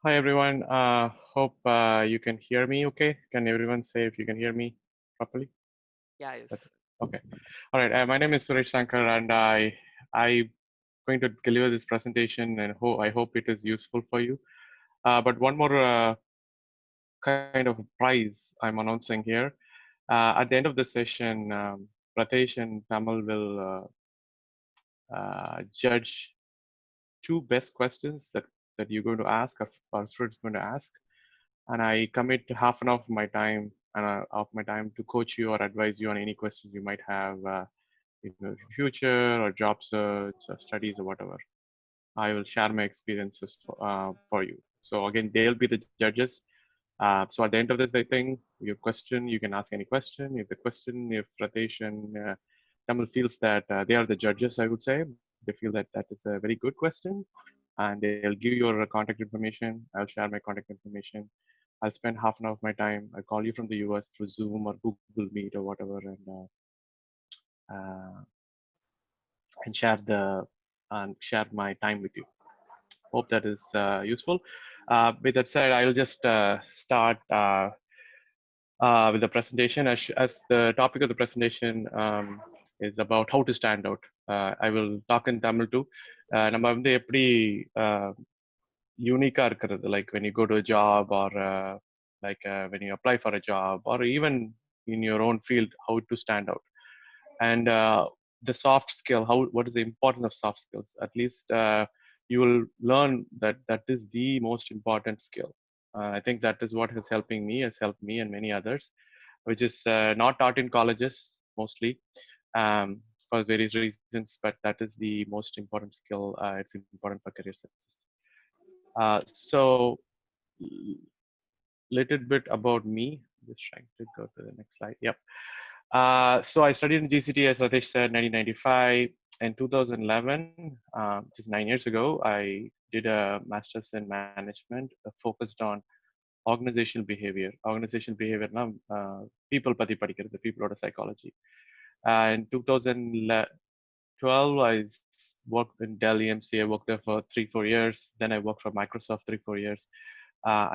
Hi everyone. Hope you can hear me okay. Can everyone say if you can hear me properly? Yeah, That, yes. okay. All right. My name is Suresh Sankar and I going to deliver this presentation and I hope it is useful for you. But one more kind of prize I'm announcing here. At the end of the session, Pratesh and Tamal will judge two best questions that you're going to ask, or our students going to ask, and I commit half an hour of my time to coach you or advise you on any questions you might have in your future or job search or studies or whatever. I will share my experiences for you. So again, they'll be the judges. So at the end of this, I think your question, you can ask any question. If Pratesh and Tamal feels that they are the judges, I would say they feel that that is a very good question, and they'll give your contact information. I'll share my contact information. I'll spend half an hour of my time. I'll call you from the US through Zoom or Google Meet or whatever, uh, and share my time with you. Hope that is useful. With that said, I'll just start with the presentation. As the topic of the presentation is about how to stand out. I will talk in Tamil too. நம்ம வந்து எப்படி யூனிக்கா இருக்கிறது, like when you go to a job or when you apply for a job or even in your own field, how to stand out. And the soft skill, what is the importance of soft skills? At least you will learn that that is the most important skill. I think that is what has helped me and many others, which is not taught in colleges mostly, um, for various reasons, but that is the most important skill. It's important for career success. So little bit about me. Just trying to go to the next slide. Yep. So I studied in GCT, as Ritesh said, 1995. In 2011, which is 9 years ago, I did a master's in management focused on organizational behavior. Organizational behavior, people pati padikkirathu, people or psychology. In 2012, I worked in Dell EMC. I worked there for 3-4 years. Then I worked for Microsoft 3-4 years.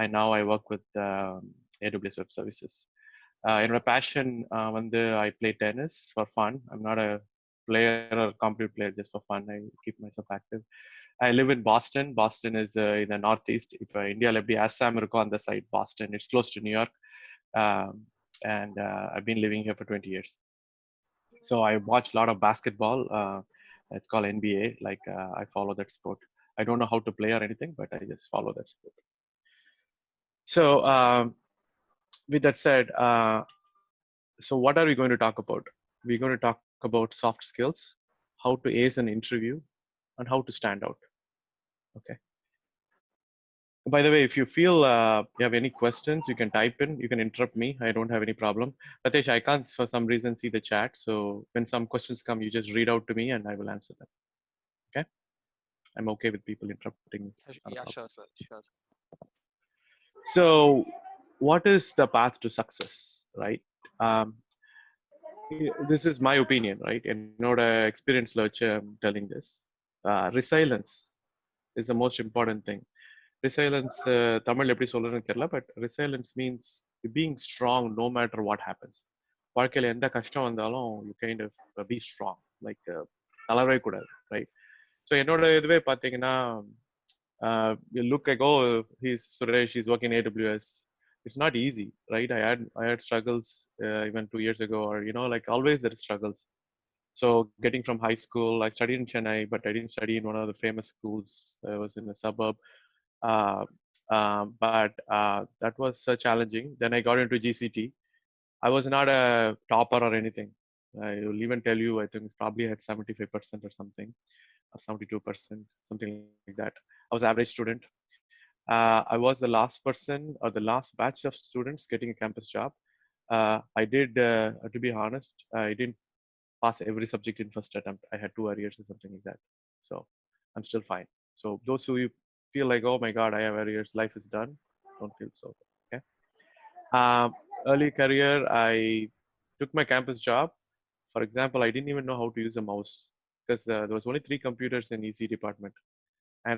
And now I work with AWS Web Services. என்னோட fashion வந்து I play tennis for fun. I'm not a player or competitive player, just for fun. I keep myself active. I live in Boston. Boston is in the northeast. இப்போ இந்தியாவில் எப்படி அஸ்ஸாம் இருக்கோ அந்த side Boston. It's close to New York. Um, and I've been living here for 20 years. So I watch a lot of basketball. It's called NBA. Like I follow that sport. I don't know how to play or anything, but I just follow that sport. So with that said, so what are we going to talk about? We're going to talk about soft skills, how to ace an interview, and how to stand out. Okay. By the way, if you feel you have any questions, you can type in. You can interrupt me. I don't have any problem. Ratesh, I can't for some reason see the chat. So when some questions come, you just read out to me and I will answer them. Okay. I'm okay with people interrupting me. Yeah, Not a yeah, problem. sure, sir. Sure, sir. So what is the path to success, right? Um, this is my opinion, right? என்னோட experience வச்சு I'm telling this. Resilience is the most important thing. Resilience, Tamil எப்படி சொல்றதுன்னு தெரியல, but resilience means being strong no matter what happens. வாழ்க்கையில எந்த கஷ்டம் வந்தாலும் you kind of be strong, like தளரவே கூடாது, right? So என்னோட இதுவே பார்த்தீங்கன்னா, you look like, oh, he's Suresh, he's working AWS. It's not easy, right? I had struggles even 2 years ago, or like always there is struggles. So getting from high school, I studied in Chennai, but I didn't study in one of the famous schools. I was in a suburb. Uh, but that was challenging. Then I got into GCT. I was not a topper or anything. I will even tell you, I think it's probably had 75% or something, or 72%, something like that. I was average student. I was the last person or the last batch of students getting a campus job. I did, to be honest, I didn't pass every subject in first attempt. I had 2 arrears or something like that. So I'm still fine. So those who feel like, oh my God, I have arrears, life is done, don't feel so. Okay. Early career, I took my campus job. For example, I didn't even know how to use a mouse because there was only 3 computers in ECE department, and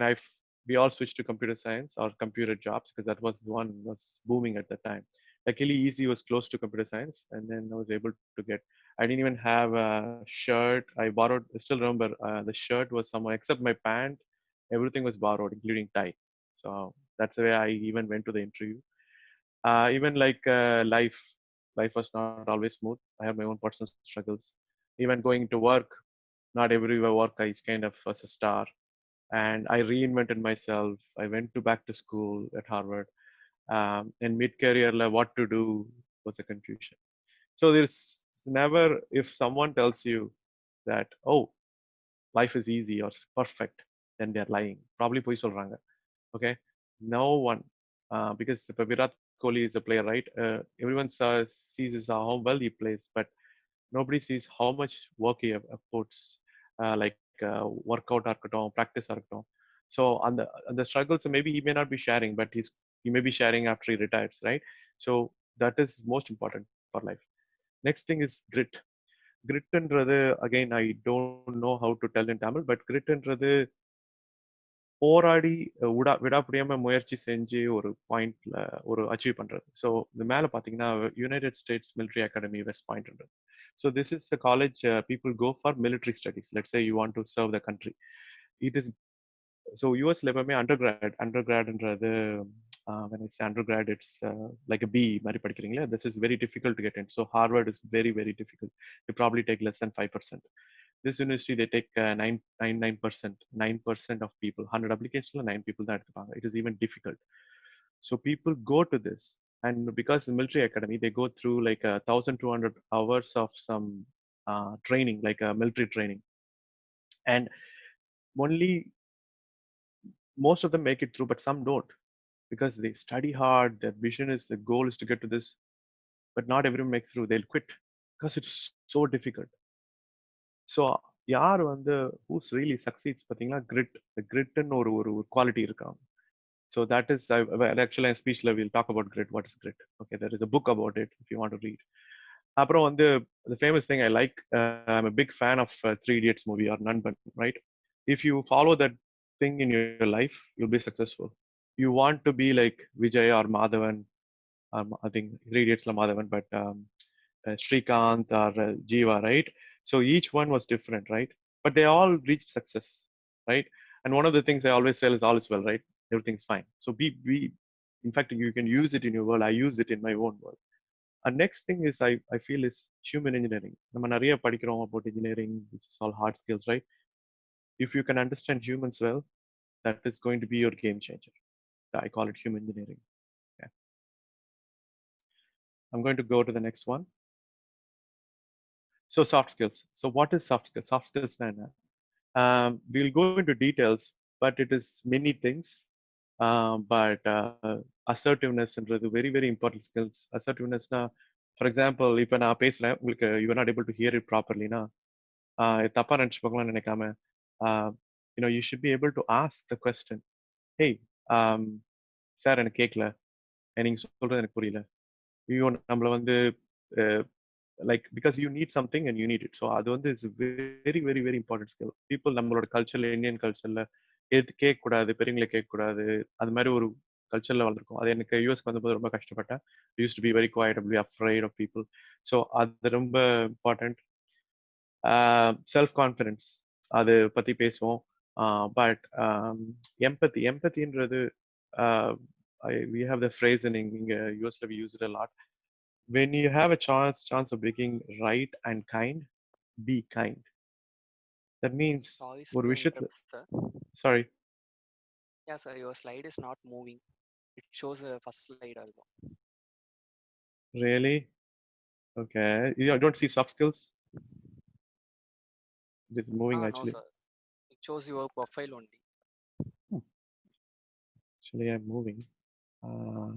we all switched to computer science or computer jobs because that was the one was booming at the time. Luckily, ECE was close to computer science, and then I was able to get. I didn't even have a shirt. I borrowed. I still remember the shirt was somewhere except my pant. Everything was borrowed, including tie. So that's the way I even went to the interview. Even like life was not always smooth. I have my own personal struggles. Even going to work, not everywhere work I kind of was a star. And I reinvented myself. I went to back to school at Harvard. And mid-career, like, what to do was a confusion. So there's never, if someone tells you that, oh, life is easy or perfect, then they're lying. Probably போய் சொல்றாங்க. Okay, no one, because if Virat Kohli is a player, right? Everyone sees how well he plays, but nobody sees how much work he puts, like workout இருக்கட்டும், practice இருக்கட்டும். So on the struggles, maybe he may not be sharing, but he may be sharing after he retires, right? So that is most important for life. Next thing is grit. Gritன்றது, again, I don't know how to tell in Tamil, but gritன்றது போராடி விடாப்பிடியாம முயற்சி செஞ்சு ஒரு பாயிண்ட்ல ஒரு achieve பண்றது. So இந்த மேல பாத்தீங்கன்னா United States military academy West Point. So this is a college people go for military studies. Let's say you want to serve the country. It is so யூஎஸ்ல எப்பவுமே அண்டர்கிராட்ன்றது when I say undergrad, it's like a B மாதிரி படிக்கிறீங்களா, this is very difficult to get in. So Harvard is very, very difficult. You probably take less than 5%. This university, they take 9% of people. 100 applications, 9 people that it is even difficult. So people go to this, and because the military academy, they go through like 1,200 hours of some training, like military training, and only most of them make it through, but some don't because they study hard. Their vision is, the goal is to get to this, but not everyone makes through. They'll quit because it's so difficult. So யார் வந்து whose really succeeds பார்த்தீங்கன்னா கிரிட்னு ஒரு ஒரு quality இருக்காங்க. So that is ஆக்சுவலாக என் ஸ்பீச்சில் will talk about grit. What is grit? Okay, there is a book about it if you want to read. அப்புறம் வந்து the famous thing I like, I'm a big fan of Three Idiots movie or Nanban, right? If you follow that thing in your life, you'll be successful. You want to be like Vijay or Madhavan. I think Three Idiots la Madhavan, but Srikanth or Jiva, right? So each one was different, right? But they all reached success, right? And one of the things I always say is all is well, right? Everything's fine. So in fact, you can use it in your world. I use it in my own world. And next thing is I feel is human engineering. நம்ம நிறைய படிக்கிறோம் about engineering, which is all hard skills, right? If you can understand humans well, that is going to be your game changer. I call it human engineering. Yeah. I'm going to go to the next one. So soft skills. So what is soft skills? Soft skills, we'll go into details, but it is many things. But assertiveness is very, very important skills. Assertiveness, for example, இப்போ நான் பேசுறேன், உங்களுக்கு you are not able to hear it properly, தப்பா நினைச்சுக்கோங்களேன்னு நினைக்காம, you should be able to ask the question, hey, sir எனக்கு கேட்கல, நீங்க சொல்றது எனக்கு புரியல. நம்மள வந்து like, because you need something and you need it. So அது வந்து is very, very, very important skill. People நம்மளோட கல்ச்சர்ல, இந்தியன் கல்ச்சர்ல கேட்க கூடாது, பெரியவங்களை கேட்க கூடாது, அது மாதிரி ஒரு கல்ச்சர்ல வளர்ந்துருக்கும். அது எனக்கு யூஎஸ்க்கு வந்தபோது ரொம்ப கஷ்டப்பட்டேன். Used to be very quiet, be afraid of people. So அது ரொம்ப இம்பார்ட்டன்ட். செல்ஃப் கான்ஃபிடன்ஸ், அது பத்தி பேசுவோம். பட் எம்பத்தின்றது, we have the phrase in யூஎஸ்ல we use it a lot. When you have a chance of being right and kind, be kind. That means Sorry ஒரு to விஷயத்துல, interrupt, sir. sorry. Yeah, sir, your slide is not moving. It shows the first slide also. Really? Okay. You don't see soft skills? It is moving No, actually. sir. It shows your profile only. Hmm. Actually, I'm moving. Uh,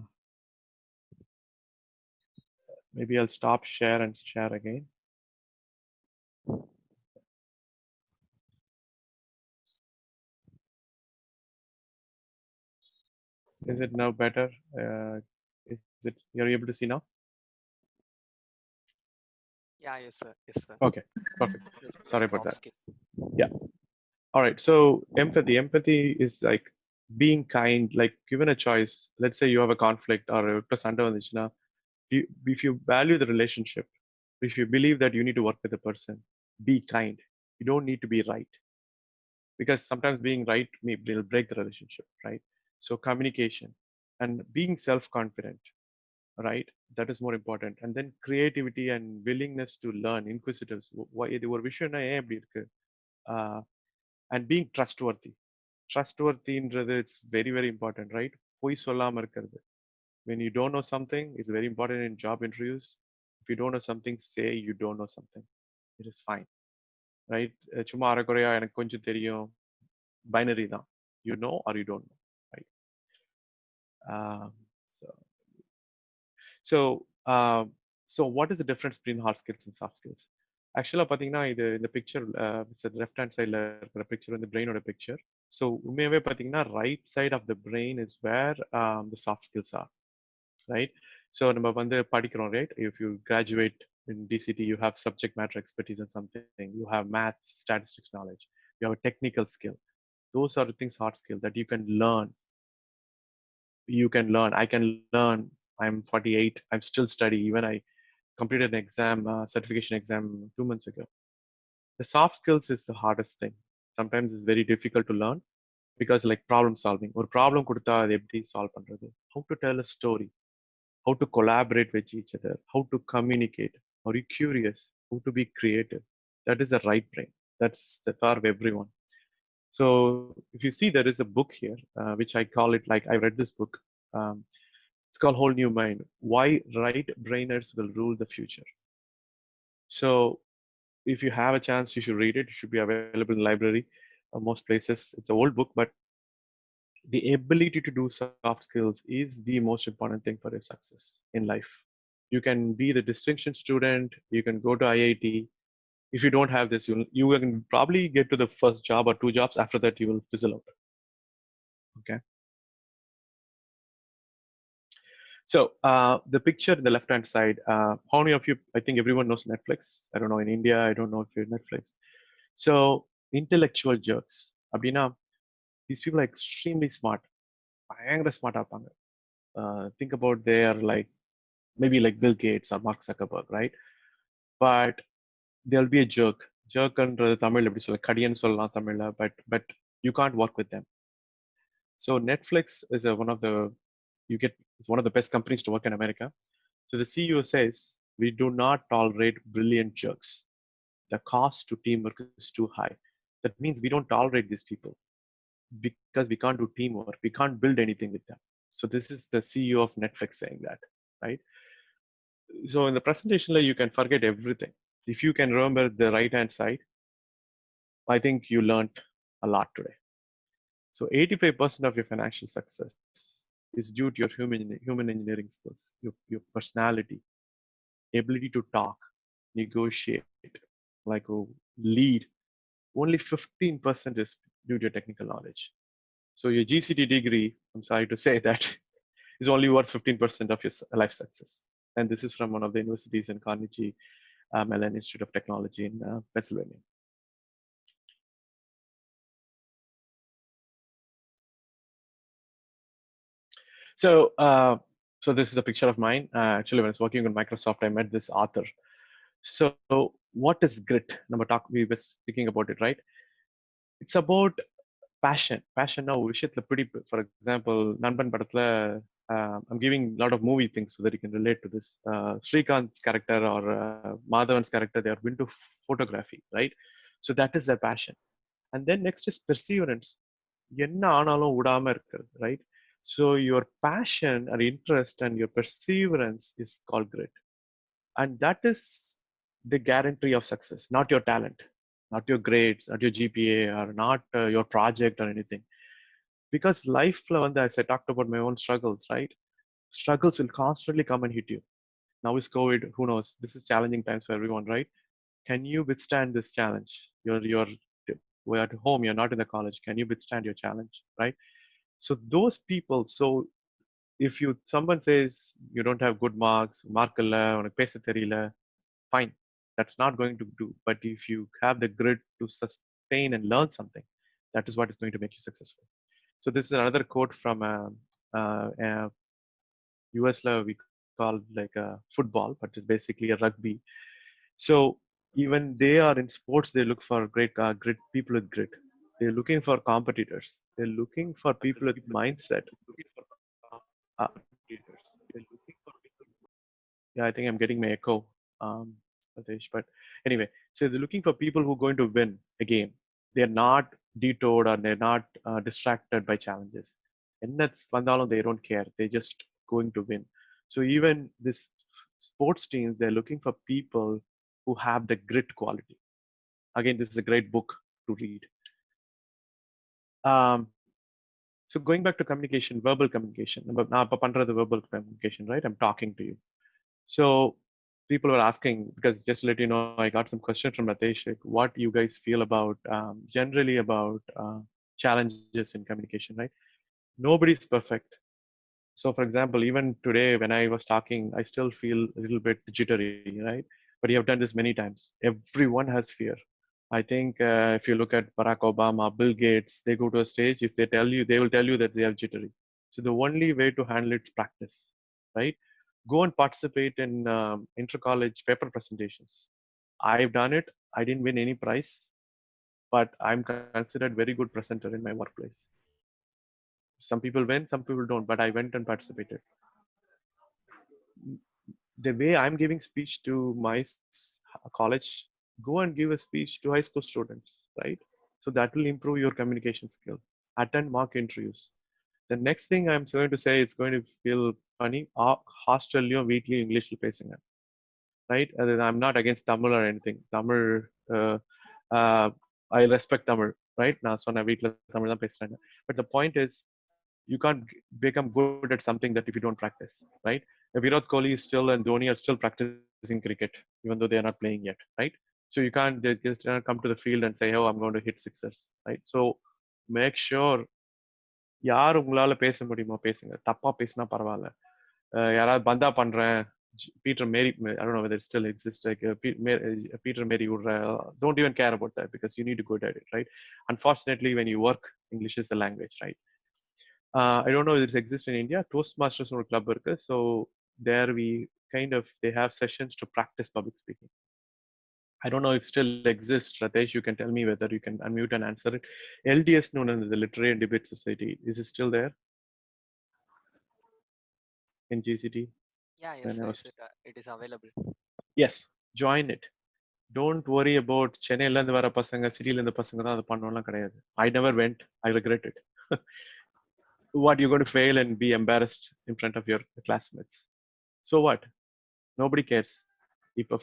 Maybe I'll stop share and share again. Is it now better? Is it, you're able to see now? Yeah, yes, sir. Yes, sir. Okay, perfect. Sorry about Soft that. skill. Yeah. All right. So empathy is like being kind, like given a choice, let's say you have a conflict or a சண்டை வந்துச்சுன்னா, if you value the relationship, if you believe that you need to work with a person, be kind. You don't need to be right, because sometimes being right will break the relationship, right? So communication and being self-confident, right? That is more important. And then creativity and willingness to learn, inquisitives. Why இது ஒரு விஷயம்னா ஏன் இப்படி இருக்கு? Uh, and being trustworthy. Trustworthy-ன்றது it's very very important, right? பொய் சொல்லாம இருக்கிறது. When you don't know something, it's very important in job interviews. If you don't know something, say you don't know something. It is fine, right? சும்மா அரைக்குறையா எனக்கு கொஞ்சம் தெரியும், binary தான். You know or you don't know, right? Um, so, so, um, so what is the difference between hard skills and soft skills? ஆக்சுவலாக பார்த்தீங்கன்னா இது இந்த picture left hand சைடில் இருக்கிற பிக்சர் வந்து பிரெயினோட பிக்சர். ஸோ உண்மையாகவே பார்த்தீங்கன்னா right side of the brain is where the soft skills are, right? So நம்ம வந்து படிக்கிறோம், right? If you graduate in DCT, you have subject matter expertise in something, you have math, statistics knowledge, you have a technical skill. Those are the things, hard skill, that you can learn. You can learn. I can learn. I'm 48. I'm still studying. Even I completed an exam, certification exam 2 months ago. The soft skills is the hardest thing. Sometimes it's very difficult to learn because like problem solving. ஒரு problem கொடுத்தா அதை எப்படி solve பண்றது? How to tell a story? How to collaborate with each other? How to communicate? Are you curious? How to be creative? That is the right brain. That's the power of everyone. So if you see, there is a book here, which I call it like I read this book. Um, it's called Whole New Mind. Why right brainers will rule the future. So if you have a chance, you should read it. It should be available in the library, most places. It's an old book, but the ability to do soft skills is the most important thing for your success in life. You can be the distinction student. You can go to IIT. If you don't have this, you can probably get to the first job or 2 jobs. After that, you will fizzle out. Okay. So the picture in the left-hand side, how many of you, I think everyone knows Netflix. I don't know in India, I don't know if you're Netflix. So intellectual jerks. Abdina, these people are extremely smart. பயங்கர smart இருப்பாங்க. Think about their like, maybe like Bill Gates or Mark Zuckerberg, right? But there'll be a jerk. Jerkன்றது Tamil எப்படி சொல்ல, கடியன்னு சொல்லலாம் தமிழ்ல, but you can't work with them. So Netflix is one of the, it's one of the best companies to work in America. So the CEO says, we do not tolerate brilliant jerks. The cost to teamwork is too high. That means we don't tolerate these people because we can't do teamwork. We can't build anything with them. So this is the CEO of Netflix saying that, right? So in the presentation, you can forget everything. If you can remember the right-hand side, I think you learned a lot today. So 85% of your financial success is due to your human engineering skills, your personality, ability to talk, negotiate, like lead. Only 15% is due to your technical knowledge. So your GCT degree, I'm sorry to say that, is only worth 15% of your life success. And this is from one of the universities in Carnegie Mellon Institute of Technology in Pennsylvania. So, so this is a picture of mine. Actually, when I was working on Microsoft, I met this author. So, what is grit? We were speaking about it, right? It's about passion. Passion now, for example, Nanban Padathla, I'm giving a lot of movie things so that you can relate to this. Srikant's character or Madhavan's character, they are into photography, right? So that is their passion. And then next is perseverance. என்ன ஆனாலும் விடாம இருக்கிறது, right? So your passion or interest and your perseverance is called grit. And that is the guarantee of success, not your talent, not your grades, not your GPA, or not your project or anything. Because life, as I talked about my own struggles, right? Struggles will constantly come and hit you. Now is COVID, who knows? This is challenging times for everyone, right? Can you withstand this challenge? We're at home, you're not in the college. Can you withstand your challenge, right? So those people, so if someone says you don't have good marks, mark illa, உனக்கு பேச தெரியல, fine. That's not going to do. But if you have the grit to sustain and learn something, that is what is going to make you successful. So this is another quote from US law we call like a football, but it's basically a rugby. So even they are in sports, they look for great grit, people with grit. They're looking for competitors. They're looking for people with mindset. Uh, yeah, I think I'm getting my echo, Pradesh. But anyway, so they're looking for people who are going to win a game. They're not detoured or they're not distracted by challenges. And that's Vandalo, they don't care. They're just going to win. So even this sports teams, they're looking for people who have the grit quality. Again, this is a great book to read. Um, so going back to communication, verbal communication. நான் இப்ப பண்றது verbal communication, right? I'm talking to you. So people were asking, because just to let you know, I got some questions from Ratesh, like what you guys feel about generally about challenges in communication, right? Nobody's perfect. So for example, even today when I was talking, I still feel a little bit jittery, right? But you have done this many times. Everyone has fear. I think if you look at Barack Obama, Bill Gates, they go to a stage, if they tell you, they will tell you that they are jittery. So the only way to handle it is practice, right? Go and participate in inter-college paper presentations. I've done it. I didn't win any prize, but I'm considered very good presenter in my workplace. Some people win, some people don't, but I went and participated. The way I'm giving speech to my college, go and give a speech to high school students, right? So that will improve your communication skill. Attend mock interviews. The next thing I'm going to say, it's going to feel funny. Hostelio weekly English பேசுங்க, right? I'm not against Tamil or anything. Tamil, I respect Tamil, right? நான் சொன்ன வீட்டில் தமிழ் தான் பேசுறாங்க. But the point is, you can't become good at something that if you don't practice, right? Virat Kohli is still and Dhoni are still practicing cricket, even though they are not playing yet, right? So you can't just come to the field and say, oh, I'm going to hit sixers, right? So make sure யார் உங்களால பேச முடியுமோ பேசுங்க. தப்பா பேசினா பரவாயில்ல. யாராவது பந்தா பண்றேன், Peter Mary, I don't know whether it still exists, like Peter Mary would, don't even care about that because you need to go at it, right? Unfortunately, when you work, English is the language, right? I don't know if it exists in India. Toastmasters or club worker. So there we kind of they have sessions to practice public speaking. I don't know if still exists. Ratesh, you can tell me whether you can unmute and answer it. LDS known as the Literary and Debate Society. Is it still there in GCT? Yeah, yes, When sir. I was It is available. yes, join it. Don't worry about சென்னையில இருந்து வர பசங்க சிட்டில இருந்து பசங்க தான் அது பண்ணணும்லாம் கிடையாது. I never went. I regret it. What, you're going to fail and be embarrassed in front of your classmates? So what? Nobody cares. இப்ப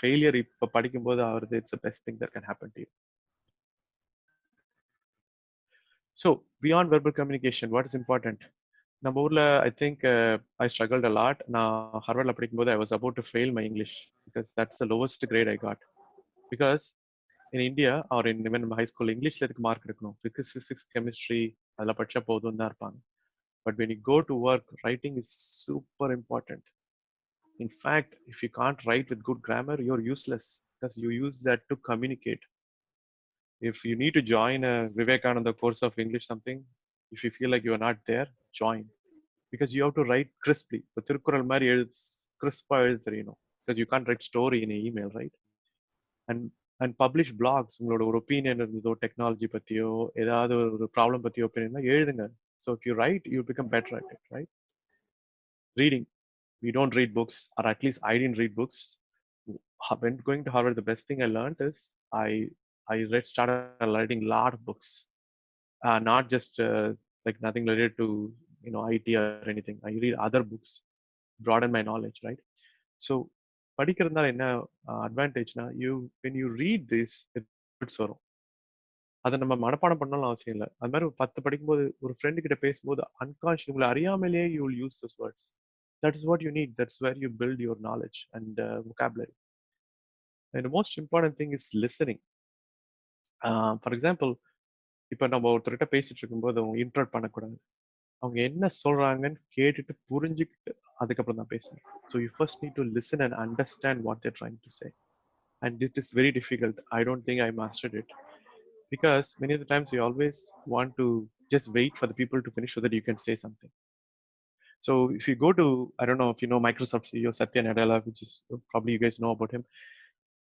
failure இப்ப படிக்கும்போது ஆகுறது, it's the best thing that can happen to you. So beyond verbal communication, what is important? நம்ம ஊர்ல I think I struggled a lot. நான் ஹார்வர்ட்ல படிக்கும்போது I was about to fail my English because that's the lowest grade I got. Because in India or in even high school, இங்கிலீஷ்ல எதுக்கு mark எடுக்கணும்? Physics, chemistry அதெல்லாம் படிச்சா போதும் தான் இருப்பாங்க. But when you go to work, writing is super important. In fact, if you can't write with good grammar, you're useless because you use that to communicate. If you need to join a Vivekananda course of English something, if you feel like you are not there, join. Because you have to write crisply. இப்போ திருக்குறள் மாதிரி crisp-ஆ எழுத தெரியணும். Because you can't write story in an email, right? And and publish blogs. உங்களோட ஒரு opinion இருந்ததோ technology பத்தியோ ஏதாவது ஒரு ப்ராப்ளம் பத்தியோ opinion எழுதுங்க. So if you write, you become better at it, right? Reading. We don't read books, or at least I didn't read books. When going to Harvard, the best thing I learned is started reading a lot of books, not just like nothing related to IT or anything. I read other books, broaden my knowledge, right? So படிக்கிறதுனால என்ன அட்வான்டேஜ்னா when you read this words வரும். அதை நம்ம மனப்பாடம் பண்ணாலும் அவசியம் இல்லை. அது மாதிரி ஒரு 10 படிக்கும்போது ஒரு ஃப்ரெண்டு கிட்ட பேசும்போது அன்கான்ஷியஸ் உங்களை அறியாமலேயே you will use this words. That is what you need. That's where you build your knowledge and vocabulary. And the most important thing is listening. For example, இப்போ நம்ம ஒருத்தர்கிட்ட பேசிட்டு இருக்கும்போது அவங்க இன்டர்ட் பண்ணக்கூடாது. அவங்க என்ன சொல்றாங்கன்னு கேட்டுட்டு புரிஞ்சுக்கிட்டு அதுக்கப்புறம் தான் பேசணும். So you first need to listen and understand what they're trying to say. And it is very difficult. I don't think I mastered it. Because many of the times we always want to Just wait for the people to finish so that you can say something. So if you go to, I don't know if you know Microsoft CEO Satya Nadella, which is probably you guys know about him.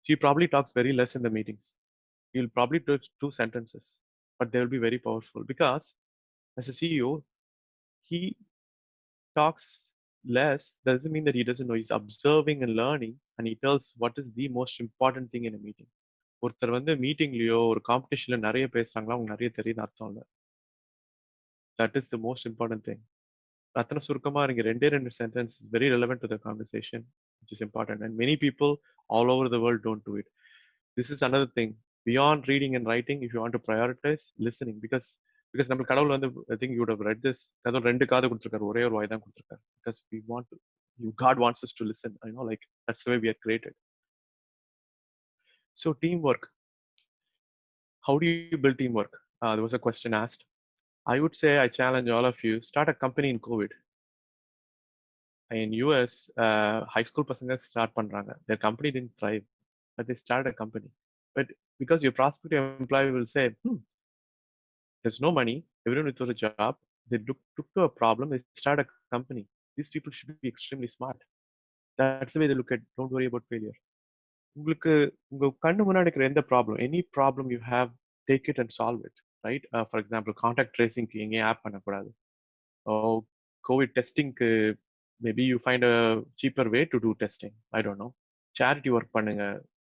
He probably talks very less in the meetings. He'll probably do two sentences, but they will be very powerful because as a CEO, he talks less doesn't mean that he doesn't know. He's observing and learning, and he tells what is the most important thing in a meeting. ஒருத்தர் வந்து மீட்டிங்லயோ ஒரு காம்படிஷன்ல நிறைய பேசுறாங்களா அவங்க நிறைய தெரியுதுன்னு அர்த்தம் இல்லை. That is the most important thing. ரத்ன சுருக்கமா இருங்க ரெண்டே ரெண்டு sentence is very relevant to the conversation which is important and many people all over the world don't do it. This is another thing. Beyond reading and writing, if you want to prioritize listening, because நம்ம கடவுள் வந்து I think you would have read this. கடவுள் ரெண்டு காது கொடுத்திருக்காரு, ஒரே ஒரு வாய் தான் கொடுத்திருக்காரு. Because we want to, God wants us to listen. I know, like that's the way we are created. So teamwork. How do you build teamwork? There was a question asked. I would say I challenge all of you, start a company in COVID. In US, high school பசங்க start பண்றாங்க. Their company didn't thrive, but they started a company. But because your prospective employee will say, there's no money, everyone without a job, they took to a problem, they start a company. These people should be extremely smart. That's the way they look at, don't worry about failure. உங்களுக்கு உங்க கண்ணு முன்னாடி இருக்கிற எந்த problem, any problem you have, take it and solve it, right? For example contact ட்ரேசிங்க்கு எங்கேயும் app பண்ணக்கூடாது. Covid டெஸ்டிங்க்கு maybe you find a cheaper way to do testing, I don't know. Charity work பண்ணுங்க.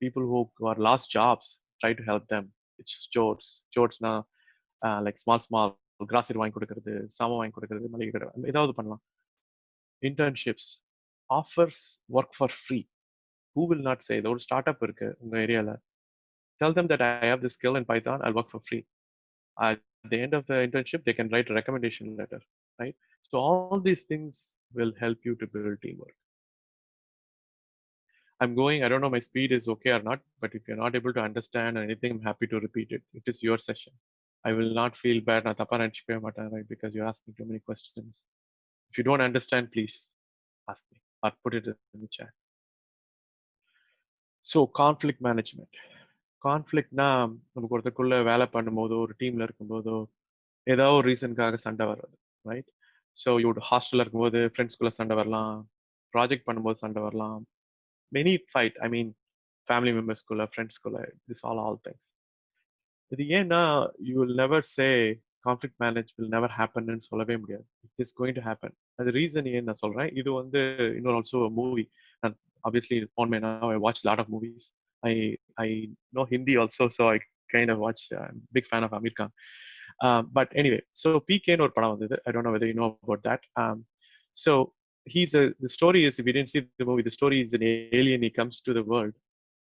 People who are lost jobs, try to help them. It's ஸ்டோர்ஸ்னா like small grocery வாங்கி கொடுக்கறது, சாமான் வாங்கி கொடுக்கறது, மளிகை கடை, ஏதாவது பண்ணலாம். Internships, offers work for free. Who will not சே? ஒரு ஸ்டார்ட் அப் இருக்கு உங்க ஏரியால, tell them that I have this skill in Python, I'll work for free. At the end of the internship, they can write a recommendation letter, right? So all these things will help you to build teamwork. I'm going, I don't know my speed is okay or not, but if you're not able to understand anything, I'm happy to repeat it. It is your session. I will not feel bad, right? Because you're asking too many questions. If you don't understand, please ask me or put it in the chat. So conflict management. கான்ஃப்ளிக்ட்னா நமக்கு ஒருத்தருக்குள்ள வேலை பண்ணும்போதோ ஒரு டீம்ல இருக்கும்போதோ ஏதாவது ஒரு ரீசனுக்காக சண்டை வர்றது, right? So இவோட ஹாஸ்டல்ல இருக்கும்போது ஃப்ரெண்ட்ஸ்குள்ள சண்டை வரலாம், ப்ராஜெக்ட் பண்ணும்போது சண்டை வரலாம், many fight, I mean family மெம்பர்ஸ்குள்ள, ஃப்ரெண்ட்ஸ்குள்ள, திஸ் ஆல் திங்ஸ். இது ஏன்னா you will never say conflict manage will never ஹேப்பன்னு சொல்லவே முடியாது. It is going to happen. அது ரீசன் ஏன்னு நான் சொல்றேன். இது வந்து இன்னொரு also movie. Obviously on my now I watch a lot of movies. I know Hindi also, so I kind of watch. I'm a big fan of Amir Khan. But anyway, so PK or padam vandhudu. I don't know whether you know about that. So the story is, if you didn't see the movie, the story is an alien. He comes to the world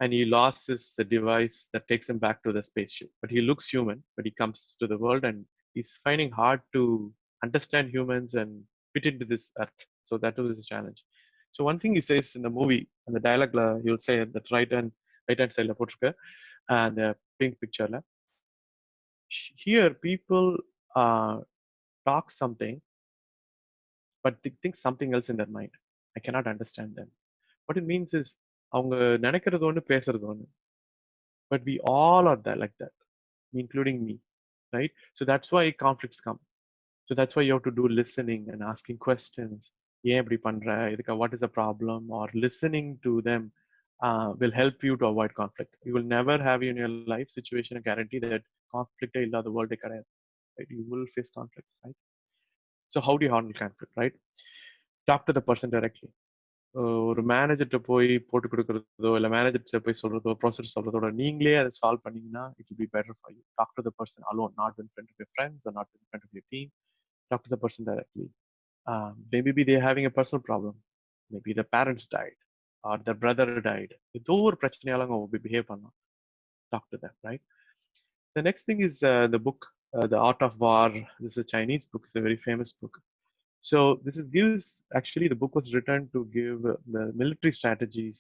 and he lost his device that takes him back to the spaceship. But he looks human, but he comes to the world and he's finding hard to understand humans and fit into this earth. So that was his challenge. So one thing he says in the movie, and the dialogue, he'll say that right hand side la potrukka, and the pink picture la, here people talk something, but they think something else in their mind. I cannot understand them. What it means is அவங்க நினைக்கிறது ஒன்று, பேசுறது ஒன்று. But we all are that, like that, including me, right? So that's why conflicts come. So that's why you have to do listening and asking questions. ஏன் இப்படி பண்ற, இதுக்கு what is the problem, or listening to them will help you to avoid conflict. You will never have in your life situation a guarantee that conflict இல்லாத world கிடையாது, right? You will face conflicts, right? So how do you handle conflict, right? Talk to the person directly. ஒரு மேனேஜர்கிட்ட போய் போட்டு கொடுக்கறதோ இல்லை மேனேஜர்கிட்ட போய் சொல்றதோ process சொல்றதோட நீங்களே அதை சால்வ் பண்ணீங்கன்னா it will be better for you. Talk to the person alone, not in front of your friends or not in front of your team. Talk to the person directly. Maybe they're having a personal problem. Maybe the parents died or their brother died. ஏதோ ஒரு பிரச்சனையால அவங்க behave பண்ணலாம். Talk to them, right? The next thing is the book, The Art of War. This is a Chinese book. It's a very famous book. So this is gives, actually the book was written to give the military strategies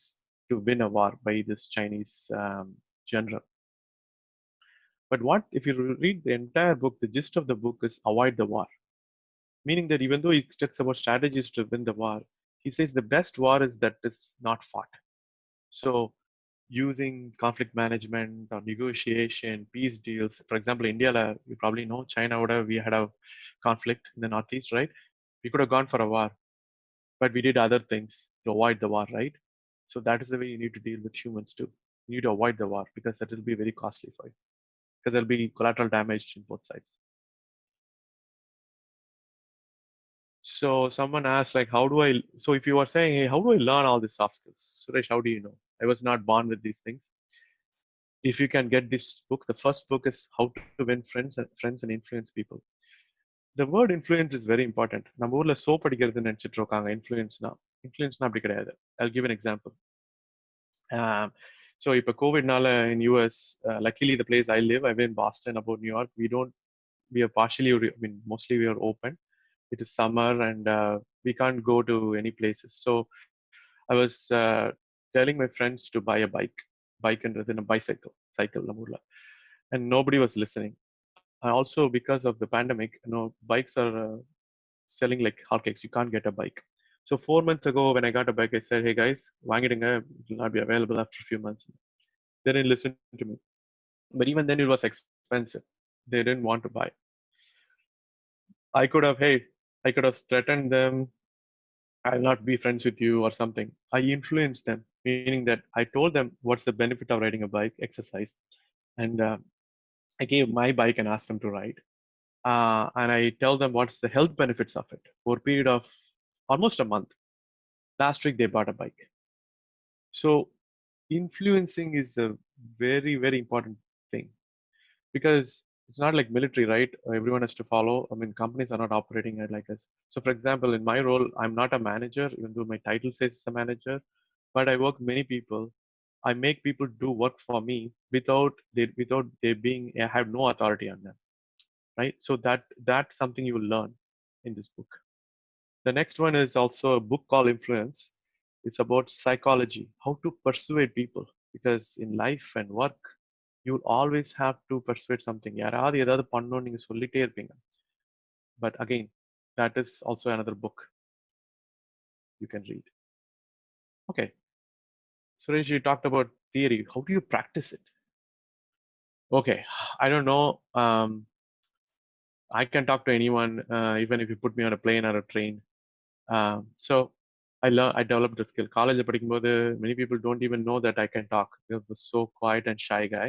to win a war by this Chinese general. But what if you read the entire book, the gist of the book is avoid the war. Meaning that even though he talks about strategies to win the war, he says the best war is that is not fought. So using conflict management or negotiation, peace deals. For example, India, you probably know China, whatever, we had a conflict in the Northeast, right? We could have gone for a war, but we did other things to avoid the war, right? So that is the way you need to deal with humans too. You need to avoid the war because that will be very costly for you because there'll be collateral damage in both sides. So someone asked, like, how do I? So if you are saying, hey, how do I learn all these soft skills, Suresh? How do you know? I was not born with these things. If you can get this book, the first book is How to Win Friends and Influence People. The word influence is very important. நம்ம ஊர்ல soap அடிக்கிறது நினைச்சிட்டு இருக்காங்க இன்ஃப்ளூயன்ஸ்னா அப்படி கிடையாது. I'll give an example. So இப்போ கோவிட்னால in US, luckily the place I live, I live in Boston, about New York, we are partially, I mean, mostly we are open. It is summer and we can't go to any places. So I was telling my friends to buy a bike and then a cycle, நம்ம ஊர்ல. And nobody was listening. Also, because of the pandemic, bikes are selling like hotcakes. You can't get a bike. So 4 months ago, when I got a bike, I said, "Hey guys, வாங்கிடுங்க. It will not be available after a few months." They didn't listen to me. But even then, it was expensive. They didn't want to buy. I could have, hey, I could have threatened them. I'll not be friends with you or something. I influenced them, meaning that I told them what's the benefit of riding a bike, exercise, and I gave my bike and asked them to ride. And I tell them what's the health benefits of it for a period of almost a month. Last week they bought a bike. So influencing is a very, very important thing because it's not like military, right? Everyone has to follow. I mean, companies are not operating it like us. So, for example, in my role, I'm not a manager, even though my title says it's a manager, but I work with many people. I make people do work for me without they being I have no authority on them, right? So that's something you will learn in this book. The next one is also a book called Influence. It's about psychology, how to persuade people. Because in life and work, you'll always have to persuade something. யாராவது ஏதாவது பண்ணணும்னு நீங்க சொல்லிட்டே இருப்பீங்க. But again, that is also another book you can read. Okay. Suresh, you talked about theory. How do you practice it? Okay. I don't know. I can talk to anyone, even if you put me on a plane or a train. So I developed a skill. College படிக்கும்போது many people don't even know that I can talk. I was so quiet and shy guy.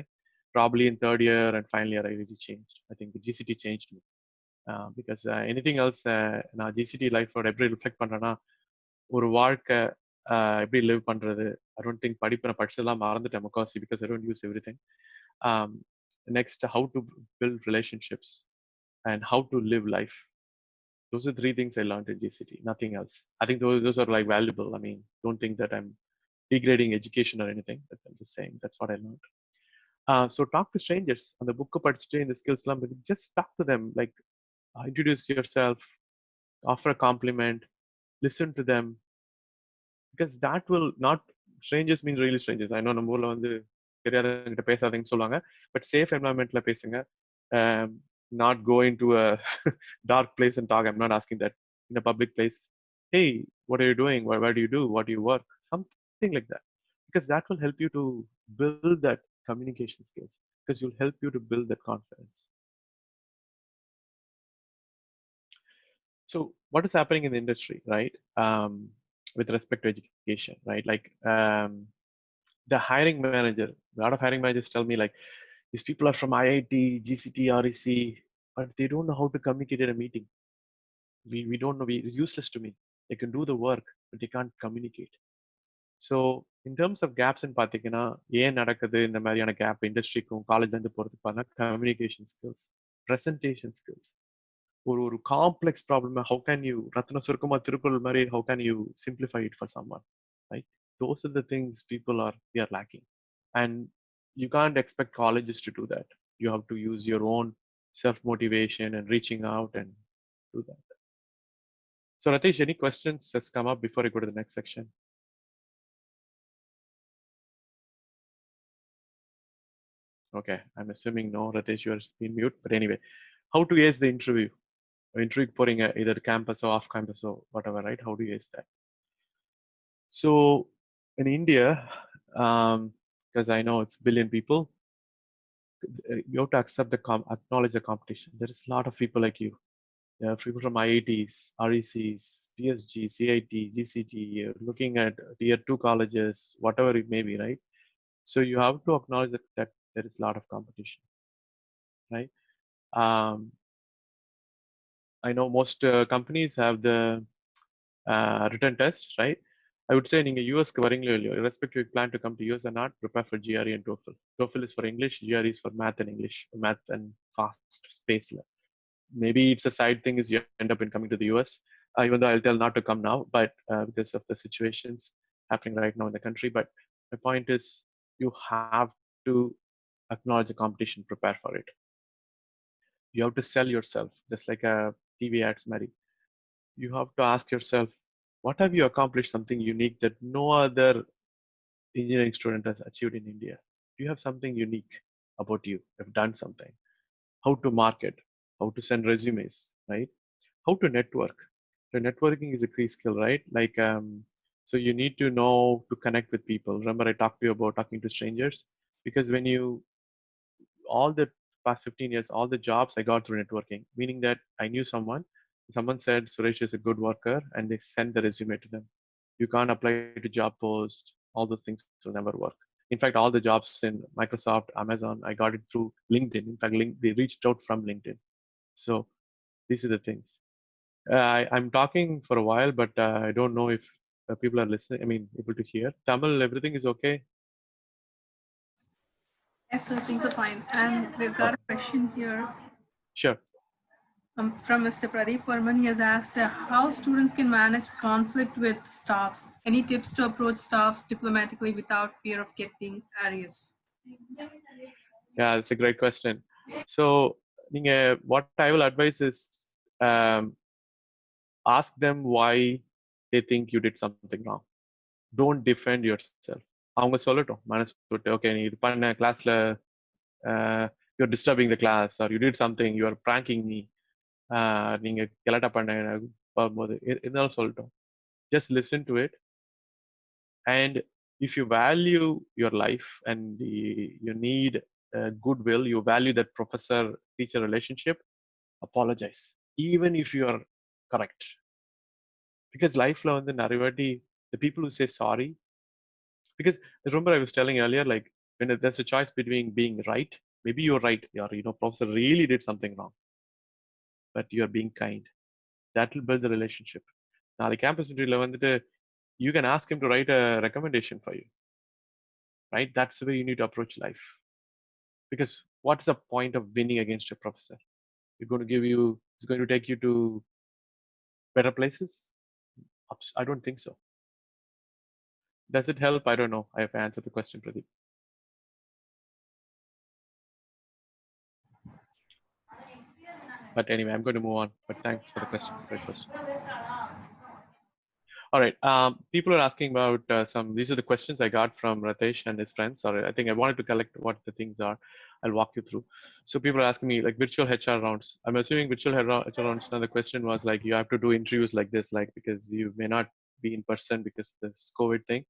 Probably in third year and final year, I really changed. I think the GCT changed me. Because anything else, நான் GCT லைஃபோட எப்படி reflect பண்றேன்னா ஒரு வாழ்க்கை எப்படி live பண்றது. I don't think படிப்பு நான் படிச்சதெல்லாம் மறந்துட்டேன் முக்காசி because I don't use everything. Next, how to build relationships and how to live life. Those are three things I learned in GCT, nothing else. I think those are like valuable. I mean, don't think that I'm degrading education or anything, but I'm just saying that's what I learned. So talk to strangers. On the book படிச்சுட்டு இந்த skills எல்லாம் just talk to them, like introduce yourself, offer a compliment, listen to them, because that will not, strangers means really strangers. I know நம்ம ஊர்ல வந்து தெரியாதவங்கிட்ட பேசாதீங்கன்னு சொல்லுவாங்க, but safe environmentல பேசுங்க. um, not go into a dark place and talk. I'm not asking that in a public place. Hey, what are you doing? Where do you do? What do you work? Something like that, because that will help you to build that communication skills. Because you'll help you to build that confidence. So, what is happening in the industry, right? With respect to education, right? Like the hiring manager, a lot of hiring managers tell me like these people are from IIT, GCT, REC, but they don't know how to communicate in a meeting. We don't know. It's useless to me. They can do the work, but they can't communicate. So in terms of gaps in பார்த்தீங்கன்னா ஏன் நடக்குது இந்த மாதிரியான gap இண்டஸ்ட்ரிக்கும் காலேஜ்ல இருந்து போறதுக்கு பார்த்தா communication skills, presentation skills. ஒரு complex problem how can you ரத்ன சுருக்கமா திருக்குறள் மாதிரி how can you simplify it for someone, right? Those are the things we are lacking, and you can't expect colleges to do that. You have to use your own self motivation and reaching out and do that. So Ratish, any questions has come up before I go to the next section? Okay, I'm assuming no, Ratish, you are in mute. But anyway, how to ace the interview? Interview pouring either campus or off campus or whatever, right? How do you ace that? So in India, um, because I know it's billion people. You have to accept acknowledge the competition. There is a lot of people like you. There are people from IITs, RECs, PSG, CIT, GCT. You're looking at tier two colleges, whatever it may be, right? So you have to acknowledge that there is a lot of competition, right? Um, I know most companies have the written test, right? I would say நீங்க யூஎஸ்க்கு வரீங்களோ இல்லையோ irrespective you plan to come to US or not, prepare for GRE and TOEFL. TOEFL is for English, GRE is for math and English, math and fast space. Maybe it's a side thing is you end up in coming to the US, even though I'll tell not to come now, but because of the situations happening right now in the country. But my point is you have to acknowledge the competition, prepare for it. You have to sell yourself, just like a TV ads, Mary. You have to ask yourself, what have you accomplished something unique that no other engineering student has achieved in India? Do you have something unique about you? Have done something? How to market? How to send resumes? Right? How to network? So networking is a key skill, right? So you need to know to connect with people. Remember, I talked to you about talking to strangers because when you all the past 15 years, all the jobs I got through networking, meaning that I knew someone said Suresh is a good worker, and they send the resume to them. You can't apply to job post, all those things will never work. In fact, all the jobs in Microsoft, Amazon, I got it through LinkedIn. In fact, they reached out from LinkedIn. So these are the things. I'm talking for a while, but I don't know if people are listening. I mean, able to hear. Tamil, everything is okay? Yes, sir, things are fine. And we've got Oh, a question here sure. from Mr. Pradeep Verman. He has asked how students can manage conflict with staffs. Any tips to approach staffs diplomatically without fear of getting arrears? Yeah, that's a great question. So, what I will advise is um, ask them why they think you did something wrong. Don't defend yourself. அவங்க சொல்லட்டும் மனசு விட்டு okay நீ இது பண்ண கிளாஸ்ல you're disturbing the class are you did something you're pranking me நீங்க கெலட்டா பண்ண போகும்போது இருந்தாலும் சொல்லட்டும் just listen to it. And if you value your life and you need goodwill, you value that professor teacher relationship, apologize even if you are correct. Because life la வந்து நிறைய வாட்டி the people who say sorry, because remember I was telling earlier, like when there's a choice between being right, maybe you're right, or professor really did something wrong, but you're being kind. That will build the relationship. நாளைக்கு campus interview வந்துட்டு you can ask him to write a recommendation for you, right? That's the way you need to approach life. Because what's the point of winning against a professor? It's going to take you to better places? I don't think so. Does it help? I don't know. I have answered the question, Pradeep. But anyway, I'm going to move on. But thanks for the question. It's a great question. All right. People are asking about these are the questions I got from Ratesh and his friends. Sorry, I think I wanted to collect what the things are. I'll walk you through. So people are asking me like virtual HR rounds. I'm assuming virtual HR rounds. Now the question was like, you have to do interviews like this, like, because you may not be in person because this COVID thing.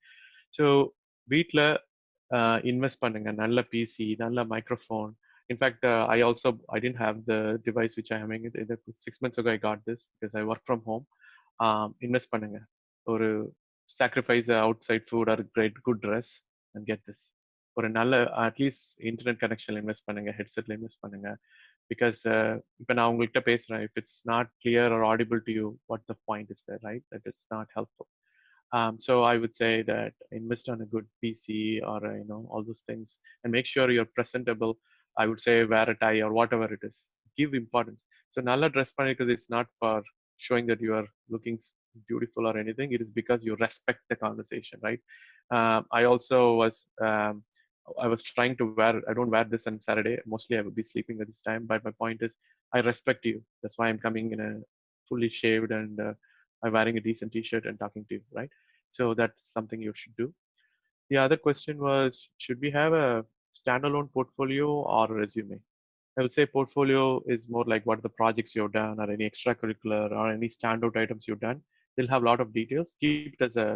So வீட்ல invest பண்ணுங்க நல்ல PC, நல்ல microphone. In fact, I didn't have the device which I am having. 6 months ago, I got this because I work from home. Invest பண்ணுங்க ஒரு sacrifice outside food or great good dress and get this. ஒரு நல்ல at least internet கனெக்ஷன்ல invest பண்ணுங்க, ஹெட்செட்ல invest பண்ணுங்க. Because இப்போ நான் உங்கள்கிட்ட பேசுறேன், if it's not clear or audible to you, what the point is there, right? That it's not helpful. So I would say that invest on a good PC or all those things, and make sure you're presentable. I would say wear a tie or whatever it is. Give importance. So nalla dress panikradhu is not for showing that you are looking beautiful or anything. It is because you respect the conversation, right? I also I was trying to wear. I don't wear this on Saturday. Mostly I would be sleeping at this time. But my point is, I respect you. That's why I'm coming in a fully shaved and I'm wearing a decent T-shirt and talking to you, right? So that's something you should do. The other question was, should we have a standalone portfolio or a resume? I would say portfolio is more like what are the projects you've done or any extracurricular or any standout items you've done. They'll have a lot of details. Keep it as a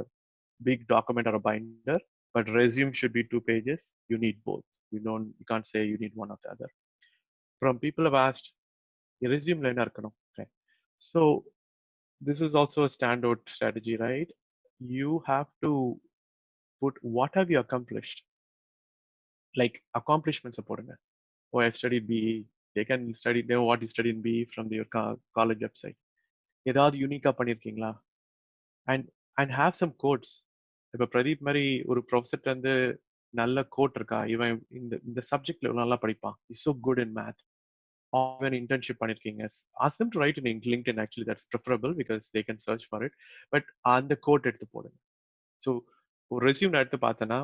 big document or a binder, but resume should be 2 pages. You need both. You can't say you need one or the other. From people have asked, your resume line இருக்கணும். Okay. So this is also a standout strategy, right? You have to put what have you accomplished, like accomplishments போடுங்க. Oh, I studied BE. They can study know what you studied in BE from your college website. ஏதாவது யூனிக்கா பண்ணிருக்கீங்களா? And and have some quotes. இப்போ பிரதீப் மாதிரி ஒரு ப்ரொஃபஸர்ட்ட வந்து நல்ல code இருக்கா, இவன் இந்த இந்த சப்ஜெக்ட்ல நல்லா படிப்பான், is so good in math. Even internship பண்ணிருக்கீங்க, ask them to write in LinkedIn. Actually that's preferable because they can search for it. But அந்த கோட் எடுத்து போடுங்க. ஸோ ஒரு ரெஸ்யூம் எடுத்து பார்த்தேன்னா,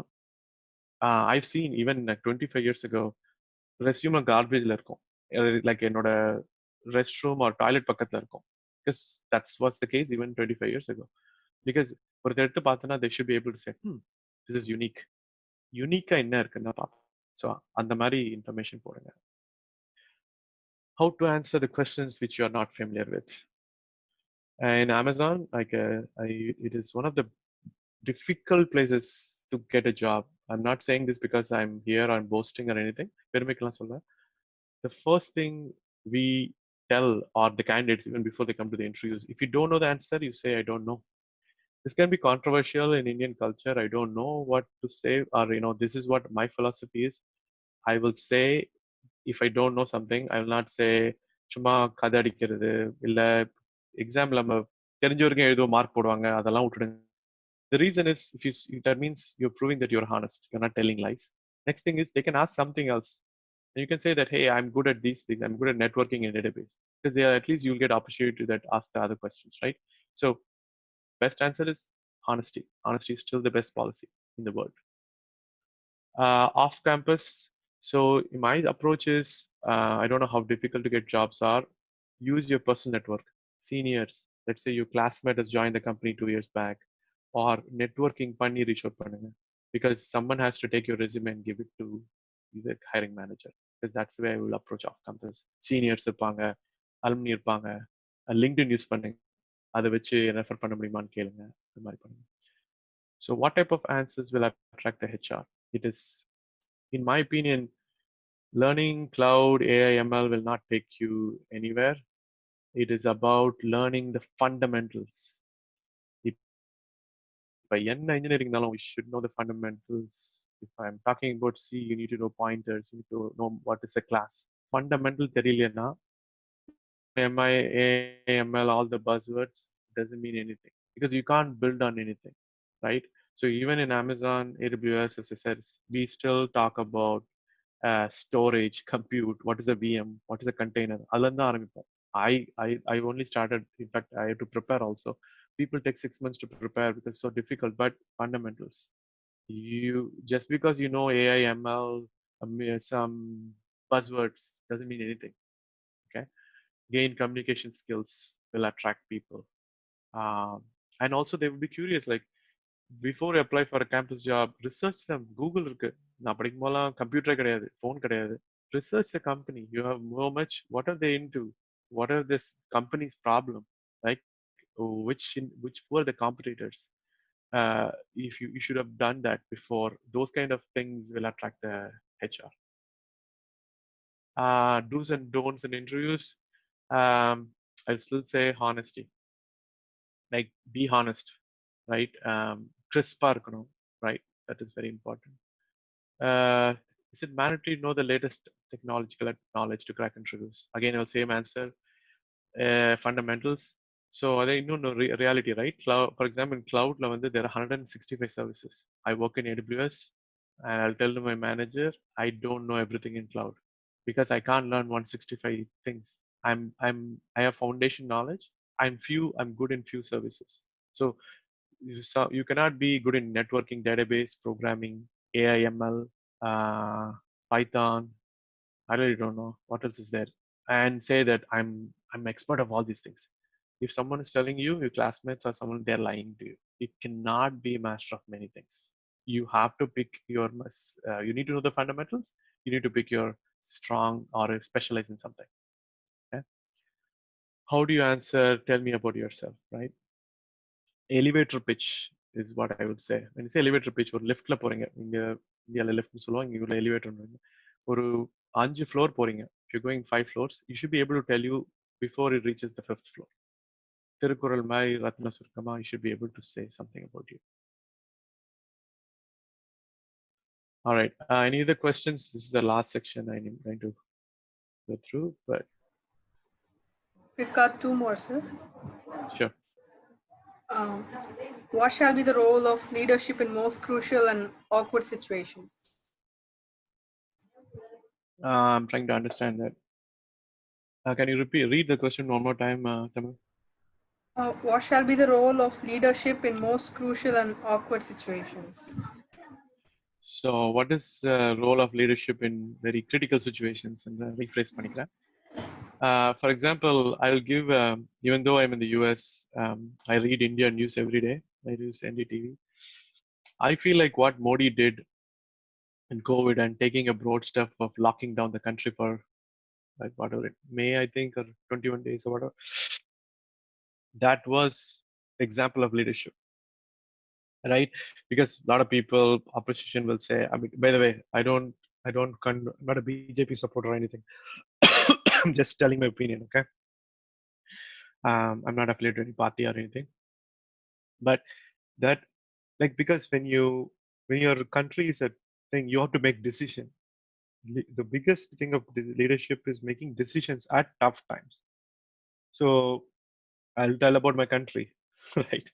I've seen even like 25 years ago resume கார்பேஜ்ல இருக்கும், like என்னோட rest room ஒரு டாய்லெட் பக்கத்துல இருக்கும். Because that's was the case even 25 years ago. Because ஒருத்தர் எடுத்து பார்த்தோன்னா they should be able to say, this is unique. யூனிக்கா என்ன இருக்குன்னு பார்ப்போம். ஸோ அந்த மாதிரி இன்ஃபர்மேஷன் போடுங்க. How to answer the questions which you are not familiar with. In Amazon, it is one of the difficult places to get a job. I'm not saying this because I'm here, I'm boasting or anything. பெருமைக்கெல்லாம் சொல்ல. The first thing we tell or the candidates even before they come to the interviews, if you don't know the answer, you say, I don't know. This can be controversial in Indian culture. I don't know what to say, or this is what my philosophy is. I will say, if I don't know something, I will not say சும்மா கதை அடிக்கிறது, இல்ல எக்ஸாம்ல நம்ம தெரிஞ்சவரைக்கும் எழுதுவோம் mark போடுவாங்க, அதெல்லாம் விட்டுடுங்க. The reason is, that means you're proving that you're honest, you're not telling lies. Next thing is, they can ask something else. And you can say that, hey, I'm good at these things, I'm good at networking in database, because at least you'll get opportunity to ask the other questions, right? So best answer is honesty. Honesty is still the best policy in the world. Off campus, so my approach is, I don't know how difficult to get jobs are. Use your personal network, seniors. Let's say your classmate has joined the company 2 years back, or networking பண்ணி reach out பண்ணுங்க, because someone has to take your resume and give it to the hiring manager, because that's the way I will approach off campus. Seniors இருப்பாங்க, alumni இருப்பாங்க, LinkedIn use பண்ணுங்க, அதை வச்சு refer பண்ண முடியுமான்னு கேளுங்க, அது மாதிரி பண்ணுங்க. So what type of answers will attract the HR? It is, in my opinion, learning cloud, AI, ML will not take you anywhere. It is about learning the fundamentals. If என்ன engineering இருந்தாலும், you should know the fundamentals. If I'm talking about C, you need to know pointers, you need to know what is a class. Fundamental தெரியலனா, MI, AML, all the buzzwords doesn't mean anything, because you can't build on anything, right? So even in Amazon, AWS, as I said, we still talk about storage, compute, what is a VM, what is a container. I only started, in fact, I had to prepare also. People take 6 months to prepare because it's so difficult, but fundamentals. You just because you know AI, ML, some buzzwords doesn't mean anything. Okay, gain communication skills will attract people, and also they will be curious. Like before you apply for a campus job, research them. Google இருக்கு. நான் படிக்கும் போதெல்லாம் கம்ப்யூட்டரே கிடையாது, phone கிடையாது. Research the company. You have so much. What are they into? What are this company's problem? Like which who are the competitors? If you should have done that before. Those kind of things will attract the HR. Do's and don'ts in interviews. I'll still say honesty. Like be honest, right? Crisp இருக்கணும், right? That is very important. Is it mandatory to know the latest technological knowledge to crack interviews? Again, I'll same answer. Fundamentals. So they know no reality, right? Cloud, for example, in cloud, there are 165 services. I work in AWS, and I'll tell my manager I don't know everything in cloud, because I can't learn 165 things. I have foundation knowledge. I'm good in few services. So you cannot be good in networking, database, programming, AI, ML, Python. I really don't know what else is there, and say that I'm expert of all these things. If someone is telling you, your classmates or someone, they're lying to you. It cannot be a master of many things. You have to pick your. You need to know the fundamentals. You need to pick your strong or specialize in something. Okay? How do you answer? Tell me about yourself, right? Elevator pitch. is what I would say. When you say elevator pitch, ஒரு liftல போறீங்க. இந்தியால lift சொல்லுவாங்க, இங்க உள்ள elevator. ஒரு 5 floor போறீங்க. If you're going 5 floors, you should be able to tell you before it reaches the 5th floor. Thirukkural மாதிரி ரத்ன சுருக்கமா, you should be able to say something about you. All right. Any other questions? This is the last section I'm going to go through, but We've got 2 more, sir. sure. What shall be the role of leadership in most crucial and awkward situations? I'm trying to understand that. Can you read the question one more time, Tamil? What shall be the role of leadership in most crucial and awkward situations? So, what is the role of leadership in very critical situations? And rephrase பண்ணிக்கிறேன். For example, I will give, even though I'm in the US, I read India news every day. I use NDTV. I feel like what Modi did in COVID and taking a broad step of locking down the country for like whatever it May, I think, or 21 days or whatever, that was example of leadership, right? Because a lot of people, opposition will say, I mean, by the way, I'm not a BJP supporter or anything. I'm just telling my opinion, okay? I'm not affiliated to any party or anything, but that, like, because when your country is a thing, you have to make decision. The biggest thing of leadership is making decisions at tough times. So I'll tell about my country, right?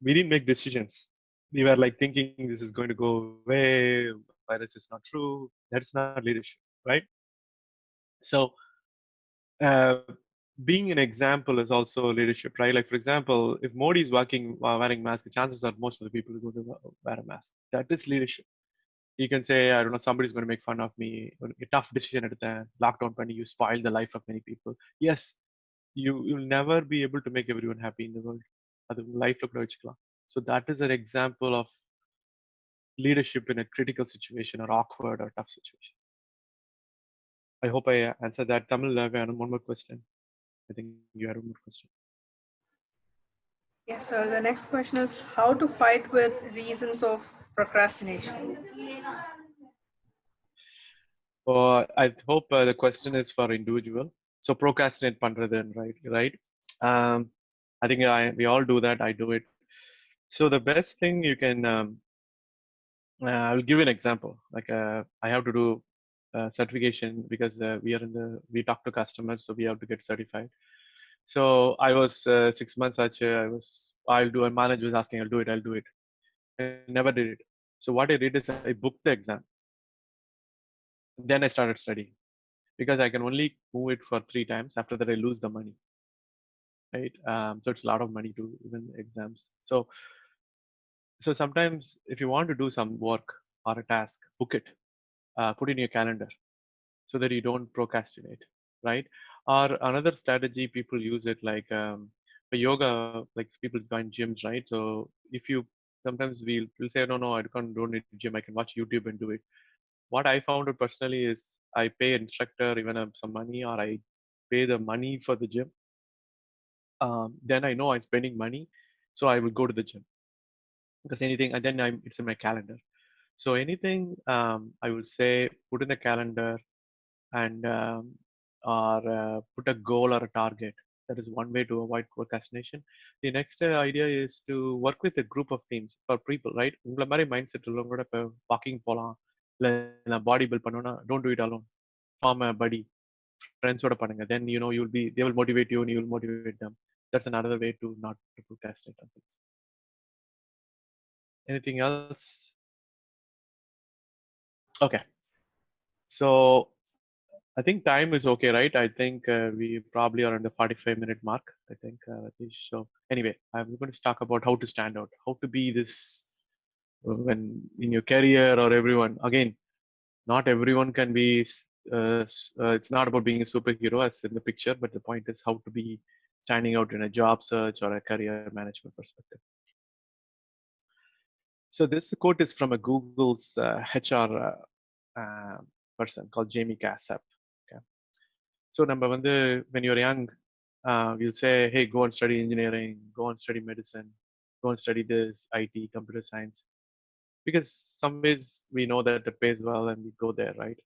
We didn't make decisions. We were like thinking this is going to go away, virus is not true. That's not leadership, right? So uh, being an example is also leadership, right? Like, for example, if Modi is wearing mask, the chances are most of the people are going to wear a mask. That is leadership. You can say, I don't know, somebody's going to make fun of me. A tough decision at the lockdown when you spoil the life of many people. Yes, you'll never be able to make everyone happy in the world. அது life கூட வச்சுக்கலாம். So that is an example of leadership in a critical situation or awkward or tough situation. I hope I answered that. Tamil, I have one more question. I think you had one more question. Yes, sir. The next question is how to fight with reasons of procrastination. I hope the question is for individual. So procrastinate பண்றது, right? I think we all do that. I do it. So the best thing you can, I'll give you an example. Like I have to do certification because we talk to customers, so we have to get certified. So I was 6 months actually. I'll do. A manager was asking, I'll do it. I never did it. So what I did is I booked the exam. Then I started studying because I can only move it for 3 times. After that, I lose the money. Right. So it's a lot of money to even exams. So sometimes if you want to do some work or a task, book it, put in your calendar so that you don't procrastinate, right? Or another strategy people use it like for yoga, like people join gyms, right? So if you sometimes we'll say no, I don't need gym, I can watch YouTube and do it. What I found out personally is I pay instructor even some money, or I pay the money for the gym. Then I know I'm spending money, so I will go to the gym because anything, and then it's in my calendar. So anything I would say put in the calendar and or put a goal or a target. That is one way to avoid procrastination. The next idea is to work with a group of teams for people, right? உங்களை மாதிரி mind set உள்ளவங்க கூட இப்போ walking போகலாம், இல்லை நான் body build பண்ணணும்னா don't do it alone, form a buddy, ஃப்ரெண்ட்ஸோட பண்ணுங்க. Then they will motivate you and you will motivate them. That's another way to not to procrastinate on things. Anything else? Okay. So I think time is okay, right? I think we probably are on the 45-minute mark, I think. So anyway, I'm going to talk about how to stand out, how to be this when in your career or everyone. Again, not everyone can be, it's not about being a superhero as in the picture, but the point is how to be standing out in a job search or a career management perspective. So this quote is from a Google's HR person called Jamie Gassap. Okay. So number one, when you're young, you'll say, hey, go and study engineering, go and study medicine. go and study this IT, computer science, because some ways we know that it pays well and we go there, right?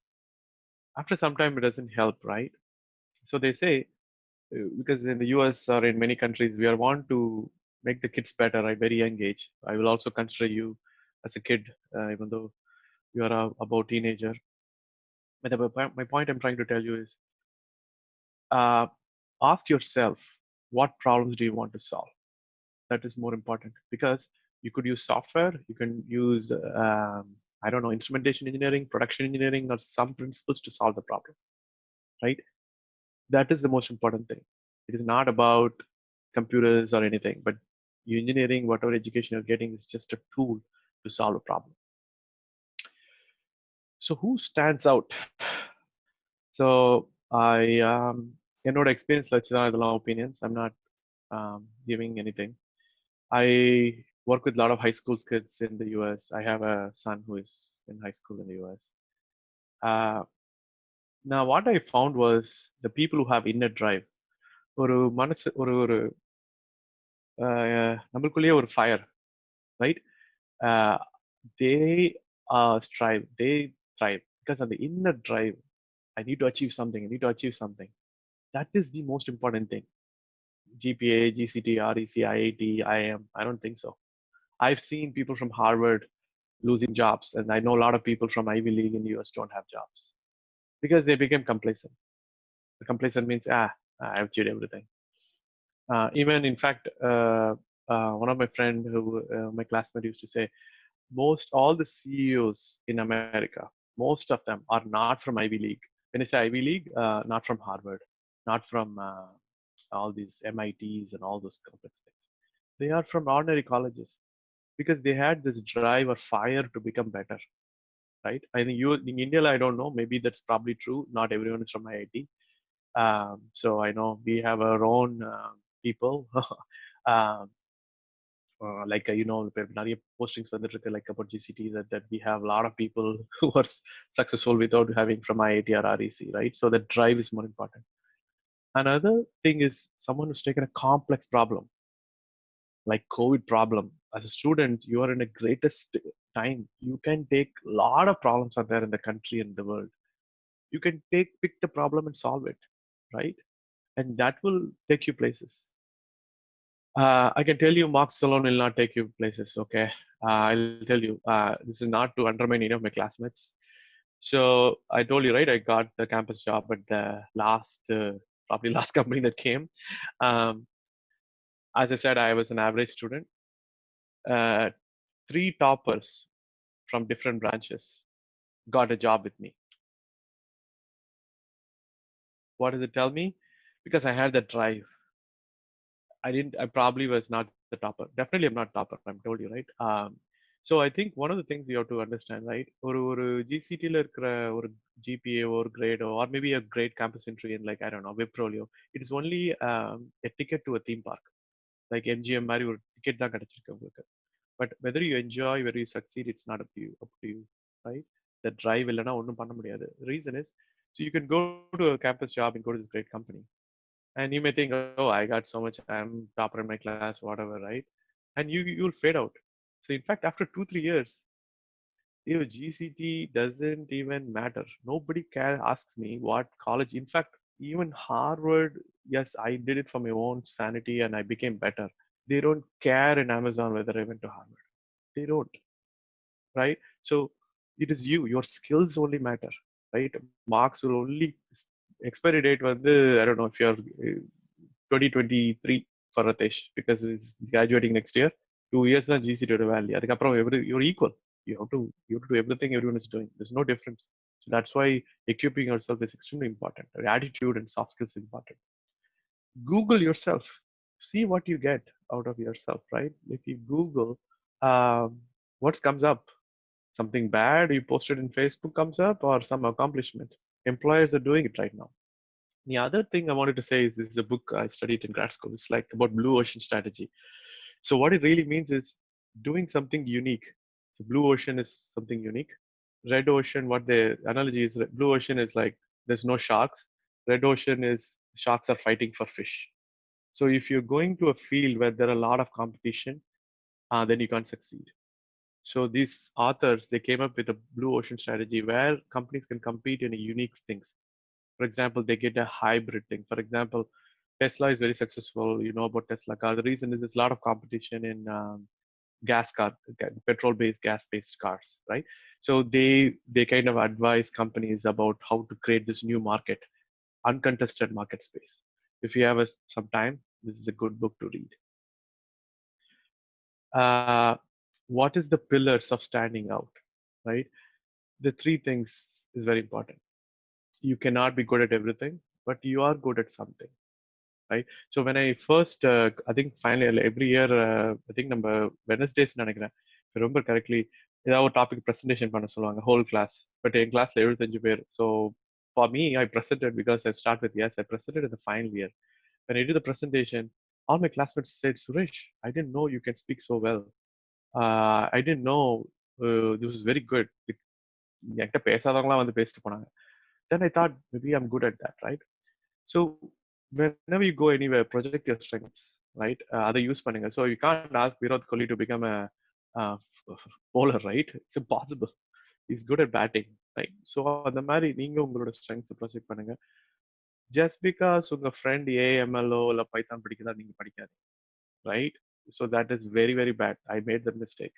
After some time, it doesn't help, right? So they say, because in the US or in many countries, we are want to make the kids better at very young age. I will also consider you as a kid, even though you are about teenager. But my point I'm trying to tell you is, uh, ask yourself, what problems do you want to solve? That is more important, because you could use software, you can use, I don't know, instrumentation engineering, production engineering, or some principles to solve the problem, right? That is the most important thing. It is not about computers or anything, but you engineering, whatever education you're getting is just a tool to solve a problem. So who stands out? So I, என்னோட எக்ஸ்பீரியன்ஸ்ல வச்சுதான் இதெல்லாம் opinions. I'm not giving anything. I work with a lot of high school kids in the US. I have a son who is in high school in the US. Uh, now, what I found was the people who have inner drive. ஒரு மனசு ஒரு ஒரு நம்மளுக்குள்ளேயே ஒரு fire, right? They strive, they thrive because of the inner drive. I need to achieve something. I need to achieve something. That is the most important thing. GPA, GCT, REC, IIT, IIM. I don't think so. I've seen people from Harvard losing jobs, and I know a lot of people from Ivy League in the US don't have jobs because they became complacent. Complacent means, I've achieved everything. Even in fact, one of my friend who my classmate used to say, most all the CEOs in America, most of them are not from Ivy League. When I say Ivy League, not from Harvard, not from all these MITs and all those complex things. They are from ordinary colleges because they had this drive or fire to become better, right? I think you in India, I don't know. Maybe that's probably true. Not everyone is from IIT. So I know we have our own people. um, like இப்போ நிறைய postings வந்துட்டு இருக்கு like about GCT, that we have a lot of people who are successful without having from IIT or REC, right? So the drive is more important. Another thing is someone who's taken a complex problem like COVID problem. As a student, you are in a greatest time. You can take a lot of problems out there in the country and the world. You can pick the problem and solve it, right? And that will take you places. I can tell you marks alone will not take you places, okay? I'll tell you, this is not to undermine any of my classmates. So I told you, right, I got the campus job at the probably last company that came. Um, as I said, I was an average student. Uh, 3 toppers from different branches got a job with me. What does it tell me? Because I had that drive. I probably was not the topper. Definitely I'm not topper. I'm told you, right? So I think one of the things you have to understand, right? ஒரு GCTல இருக்கிற ஒரு GPA or grade or maybe a great campus entry in like, I don't know, Wipro, it is only a ticket to a theme park. Like MGM மாதிரி ஒரு ticket தான் கிடைச்சிருக்கு உங்களுக்கு. But whether you enjoy, whether you succeed, it's not up to you, right? The drive இல்லைன்னா ஒன்றும் பண்ண முடியாது. The reason is, so you can go to a campus job and go to this great company. And you may think, oh, I got so much, I'm topper in my class, whatever, right? And you'll fade out. So in fact, after 2-3 years, GCT doesn't even matter. Nobody asks me what college. In fact, even Harvard, yes, I did it for my own sanity and I became better. They don't care in Amazon whether I went to Harvard. They don't, right? So it is you. Your skills only matter, right? Marks will only expiry date I don't know if you're 2023 for Ratesh, because he's graduating next year. 2 years தான் GCT value. அதுக்கப்புறம் you're equal. You have to do everything everyone is doing. There's no difference. So that's why equipping yourself is extremely important. Attitude and soft skills is important. Google yourself. See what you get out of yourself, right? If you Google, what comes up? Something bad you posted in Facebook comes up, or some accomplishment. Employers are doing it right now. The other thing I wanted to say is, this is a book I studied in grad school. It's like about blue ocean strategy. So what it really means is doing something unique. So blue ocean is something unique. Red ocean, what the analogy is, blue ocean is like there's no sharks. Red ocean is sharks are fighting for fish. So if you're going to a field where there are a lot of competition, then you can't succeed. So these authors, they came up with a blue ocean strategy where companies can compete in a unique things. For example, they get a hybrid thing. For example, Tesla is very successful. You know about Tesla car. The reason is there's a lot of competition in petrol-based, gas-based cars, right? So they kind of advise companies about how to create this new market, uncontested market space. If you have some time, this is a good book to read. Uh, what is the pillars of standing out, right? The three things is very important. You cannot be good at everything, but you are good at something, right? So when I first, I think finally every year, I think நம்ம Wednesdays நினைக்கிறேன், if I remember correctly, ஏதாவது ஒரு topic presentation பண்ண சொல்லுவாங்க whole class. But என் கிளாஸ்ல 75 பேர். So for me, I presented because I start with yes, I presented in the final year. When I did the presentation, all my classmates said, Suresh, I didn't know you can speak so well. I didn't know this was very good. என்கிட்ட பேசாதவங்களாம் வந்து பேசிட்டு போனாங்க. Then I thought maybe I'm good at that, right? So whenever you go anywhere, project your strengths, right? அதை use பண்ணுங்க. So you can't ask Virat Kohli to become a uh, bowler, right? It's impossible. He's good at batting, right? So அந்த மாதிரி நீங்க உங்களோட strengths project பண்ணுங்க. Just because உங்க friend AML இல்ல Python படிக்கிறதா நீங்க படிக்காது, right? So that is very very bad. I made the mistake.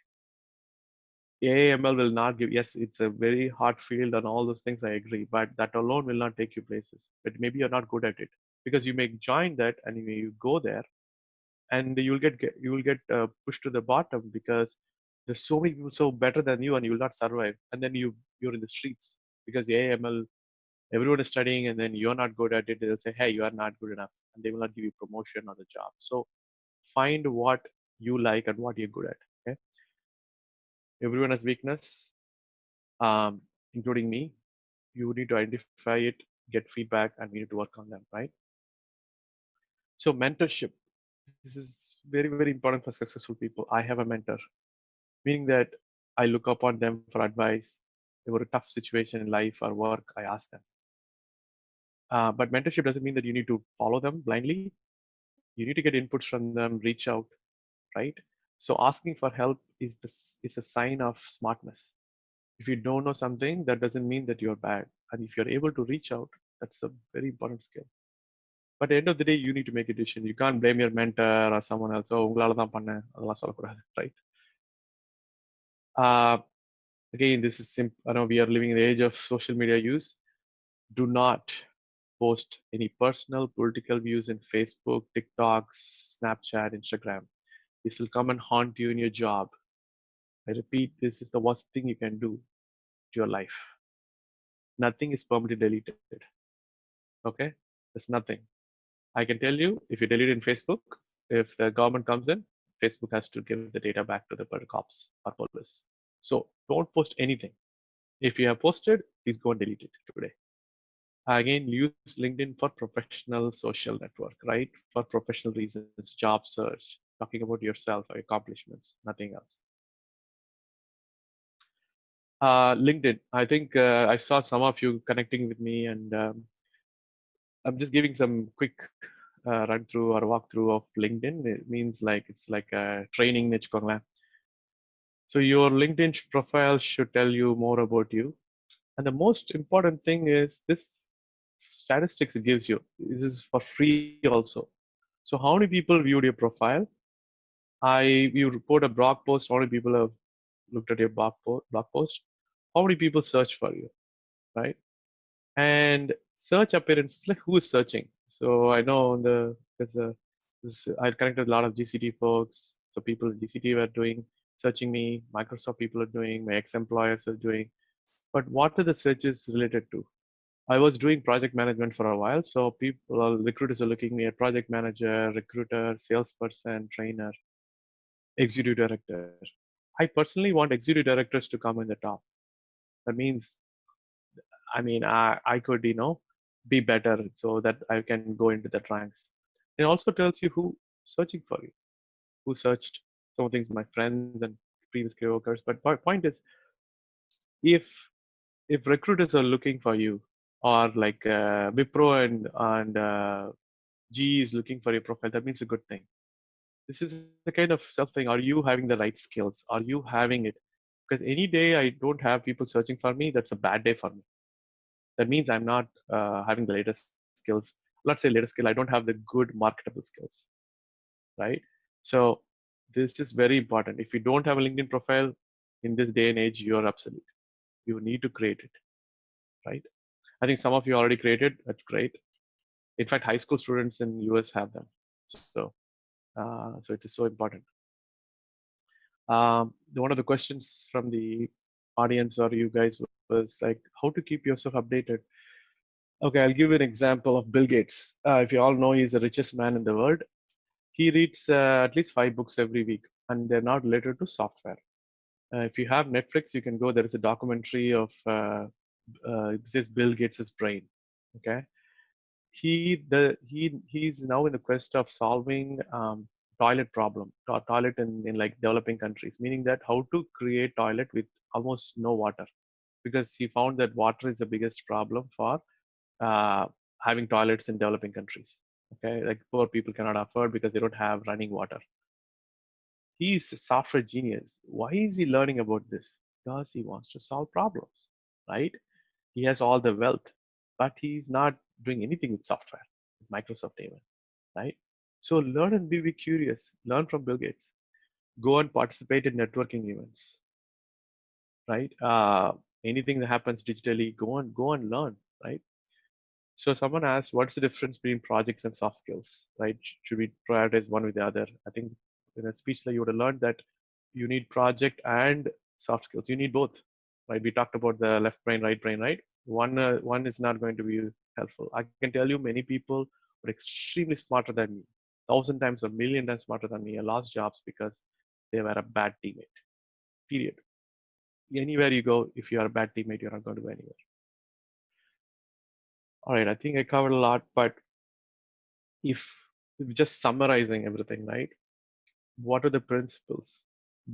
AML will not give, yes, it's a very hard field and all those things, I agree, but that alone will not take you places. But maybe you're not good at it because you may join that and you go there and you will get pushed to the bottom because there's so many people so better than you and you will not survive. And then you're in the streets because AML, everyone is studying and then you're not good at it. They'll say, hey, you are not good enough. And they will not give you promotion or the job. So find what you like and what you're good at. Okay. Everyone has weakness, including me. You need to identify it, get feedback, and we need to work on them, right? So mentorship. This is very, very important for successful people. I have a mentor, meaning that I look upon them for advice. They were a tough situation in life or work, I ask them. But mentorship doesn't mean that you need to follow them blindly. You need to get inputs from them, reach out, right? So asking for help is a sign of smartness. If you don't know something, that doesn't mean that you're bad. And if you're able to reach out, that's a very important skill. But at the end of the day, you need to make a decision. You can't blame your mentor or someone else. Oh, உங்களால தான் பண்ணேன், அதெல்லாம் சொல்லக்கூடாது, right? Uh, Again, this is simple. I know we are living in the age of social media use. Do not post any personal political views in Facebook, TikTok, Snapchat, Instagram. This will come and haunt you in your job. I repeat, this is the worst thing you can do to your life. Nothing is permanently deleted. Okay? There's nothing. I can tell you, if you delete in Facebook, if the government comes in, Facebook has to give the data back to the cops or police. So don't post anything. If you have posted, please go and delete it today. Again, use LinkedIn for professional social network, right? For professional reasons, job search, talking about yourself or accomplishments, nothing else. LinkedIn, I think I saw some of you connecting with me and I'm just giving some quick run through or walkthrough of LinkedIn. It means like it's like a training niche. So your LinkedIn profile should tell you more about you. And the most important thing is this statistics it gives you. This is for free also. So how many people viewed your profile? You report a blog post, how many people have looked at your blog post? How many people search for you, right? And search appearances, like who is searching? So I know I connected a lot of GCT folks. So people at GCT were doing searching me. Microsoft people are doing. My ex-employers are doing. But what are the searches related to? I was doing project management for a while. So recruiters are looking me at project manager, recruiter, salesperson, trainer, executive director. I personally want executive directors to come in the top. That means, I could, be better so that I can go into the ranks. It also tells you who searching for you, who searched. Some things my friends and previous coworkers. But point is, if recruiters are looking for you, or like Wipro and GE is looking for your profile, that means a good thing. This is the kind of self thing. Are you having the right skills? Are you having it? Because any day I don't have people searching for me, that's a bad day for me. That means I'm not having the latest skills. Let's say latest skill. I don't have the good marketable skills, right? So this is very important. If you don't have a LinkedIn profile in this day and age, you're obsolete. You need to create it, right? I think some of you already created. That's great. In fact, high school students in US have them. So it is so important. One of the questions from the audience or you guys was like, how to keep yourself updated? Okay, I'll give you an example of Bill Gates. If you all know, he's the richest man in the world. He reads at least 5 books every week, and they're not related to software. If you have Netflix, you can go. There is a documentary of this is Bill Gates's brain. Okay, he's now in the quest of solving toilet problem, toilet in like developing countries, meaning that how to create toilet with almost no water, because he found that water is the biggest problem for uh, having toilets in developing countries. Okay, like poor people cannot afford because they don't have running water. He's a software genius. Why is he learning about this? Because he wants to solve problems, right? He has all the wealth, but he's not doing anything with software, with Microsoft even, right? So learn and be curious. Learn from Bill Gates. Go and participate in networking events, right? Anything that happens digitally, go and learn, right? So someone asked, what's the difference between projects and soft skills, right? Should we prioritize one with the other? I think in a speech like you would have learned that you need project and soft skills. You need both, right? We talked about the left brain, right brain, right? One is not going to be helpful. I can tell you many people are extremely smarter than me, 1,000 times or 1,000,000 times smarter than me. I lost jobs because they were a bad teammate. Period. Anywhere you go, if you are a bad teammate, you're not going to go anywhere. All right, I think I covered a lot, but if just summarizing everything, right? What are the principles?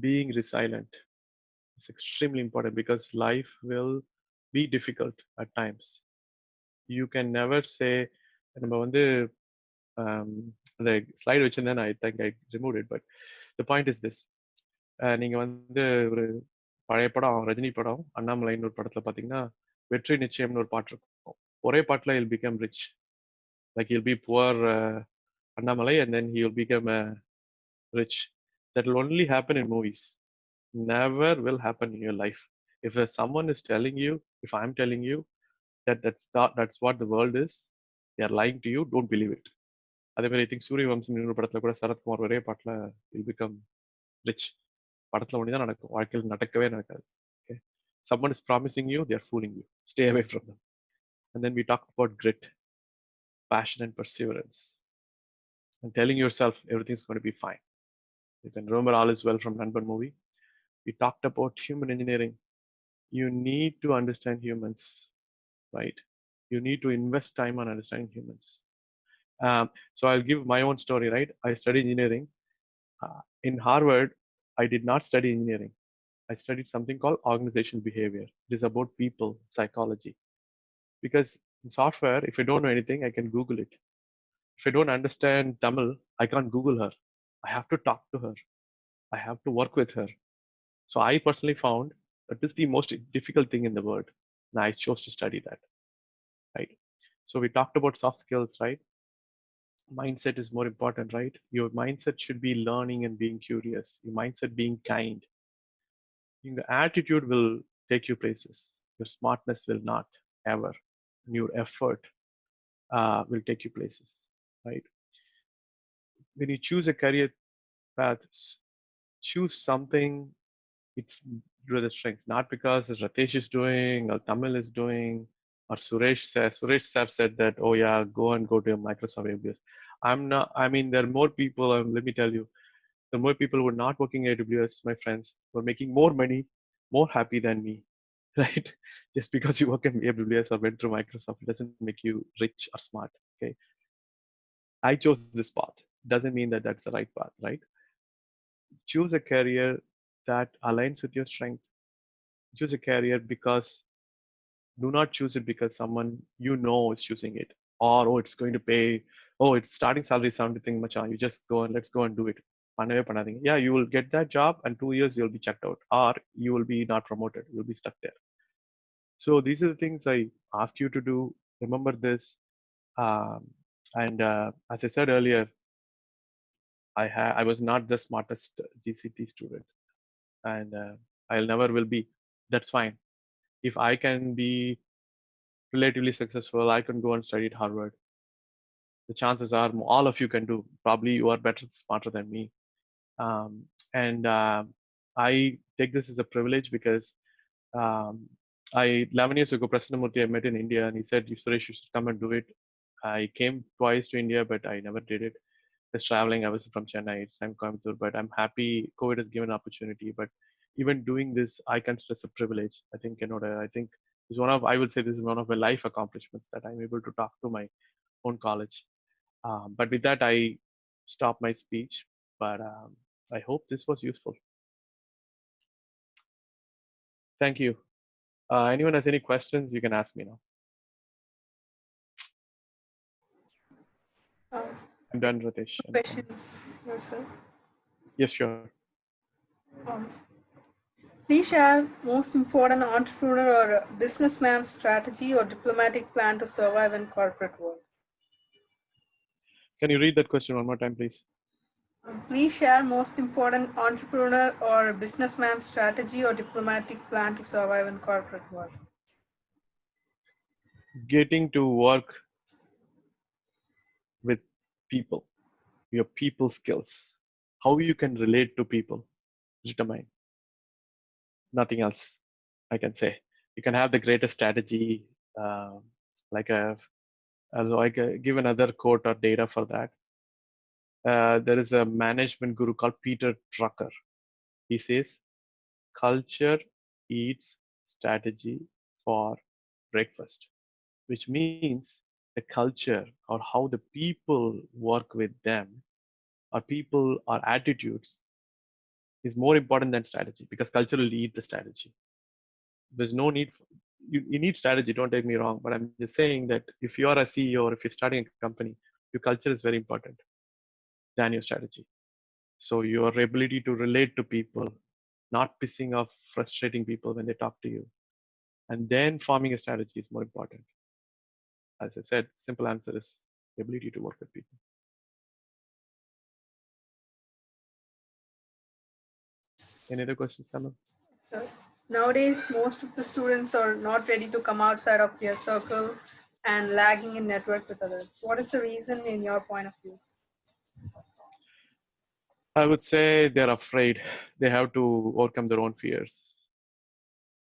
Being resilient is extremely important because life will be difficult at times. You can never say, நம்ம வந்து அந்த slide வச்சிருந்தேன் I think I removed it, but the point is this. நீங்க வந்து ஒரு பழைய படம் ரஜினி படம் அண்ணாமலைன்னு ஒரு படத்துல பாத்தீங்கன்னா வெற்றி நிச்சயம்னு ஒரு பாட்டு இருக்கும். ஒரே பாட்டுல he'll become rich, like he'll be poor Annamalai and then he'll become rich. That will only happen in movies. Never will happen in your life. If someone is telling you, if I'm telling you that that's what the world is, they are lying to you. Don't believe it. அதே மாதிரி I think சூரிய வம்சம் இன்னொரு படத்துல கூட சரத்குமார் ஒரே பாட்டுல will become rich. படத்துல ஒண்டி தான் நடக்கும், வாழ்க்கையில் நடக்கவே நடக்காது. Okay, someone is promising you, they are fooling you. Stay away from them. And then we talked about grit, passion, and perseverance, and telling yourself everything's going to be fine. You can remember All Is Well from Nanban movie. We talked about human engineering. You need to understand humans, right? You need to invest time on understanding humans. So I'll give my own story, right? I studied engineering. In Harvard, I did not study engineering. I studied something called organizational behavior. It is about people, psychology. Because in software, if I don't know anything, I can Google it. If I don't understand Tamil, I can't Google her. I have to talk to her. I have to work with her. So I personally found that this is the most difficult thing in the world. And I chose to study that, right? So we talked about soft skills, right? Mindset is more important, right? Your mindset should be learning and being curious. Your mindset being kind. Your attitude will take you places. Your smartness will not ever. And your effort will take you places, right? When you choose a career path, choose something it's due to the strength, not because as Ratesh is doing or Tamil is doing or Suresh sir said that, oh yeah, go to Microsoft AWS. I'm not, I mean, there are more people, let me tell you, there are more people who are not working at AWS, my friends, who are making more money, more happy than me, right? Just because you work in AWS or went through Microsoft, it doesn't make you rich or smart, okay? I chose this path. Doesn't mean that that's the right path, right? Choose a career that aligns with your strength. Choose a career because do not choose it because someone you know is choosing it, or oh it's going to pay, oh it's starting salary something much, you just go and let's go and do it. பண்ணவே பண்ணாதீங்க. Yeah, you will get that job and 2 years you'll be checked out, or you will be not promoted. You'll be stuck there. So these are the things I ask you to do. Remember this. Um, and as I said earlier, I was not the smartest GCT student, and I'll never will be. That's fine. If I can be relatively successful, I can go and study at Harvard. The chances are all of you can do. Probably you are better, smarter than me. Um, and I take this as a privilege because I 11 years ago, President Murthy I met in India, and he said, "Suresh, you should come and do it." I came twice to India, but I never did it. Just traveling. I was from Chennai, it's I'm Coimbatore, but I'm happy COVID has given opportunity. But even doing this, I consider as a privilege. I think I think is one of I would say this is one of my life accomplishments that I'm able to talk to my own college. But with that, I stop my speech. But I hope this was useful. Thank you. Anyone has any questions, you can ask me now. Um, I'm done, Ritesh. questions yourself. Yes, sure. Um, please share most important entrepreneur or businessman strategy or diplomatic plan to survive in corporate world. Can you read that question one more time, please? Please share most important entrepreneur or businessman strategy or diplomatic plan to survive in corporate world. Getting to work with people, your people skills, how you can relate to people, determine. Nothing else I can say. You can have the greatest strategy, like a, give another quote or data for that. There is a management guru called Peter Drucker. He says, culture eats strategy for breakfast, which means the culture or how the people work with them or people or attitudes is more important than strategy because culture will lead the strategy. There's no need for, you need strategy, don't take me wrong, but I'm just saying that if you're a CEO or if you're starting a company, your culture is very important than your strategy. So your ability to relate to people, not pissing off, frustrating people when they talk to you, and then forming a strategy is more important. As I said, simple answer is the ability to work with people. Any other questions, Kamal? So nowadays, most of the students are not ready to come outside of their circle and lagging in network with others. What is the reason in your point of view? I would say they're afraid. They have to overcome their own fears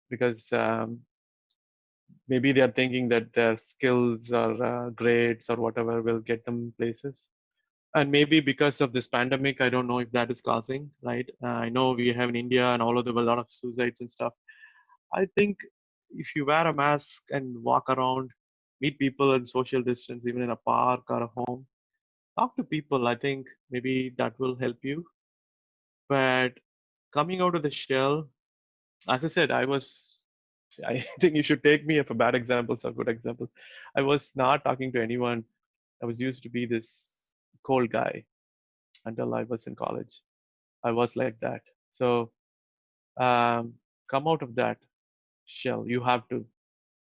because maybe they are thinking that their skills or grades or whatever will get them places. And maybe because of this pandemic, I don't know if that is causing, right? I know we have in India and all over a lot of suicides and stuff. I think if you wear a mask and walk around, meet people in social distance, even in a park or a home, talk to people, I think maybe that will help you. But coming out of the shell, as I said, I think you should take me for bad examples or good examples. I was not talking to anyone. I was used to be this cold guy until I was in college. I was like that. So come out of that shell. You have to.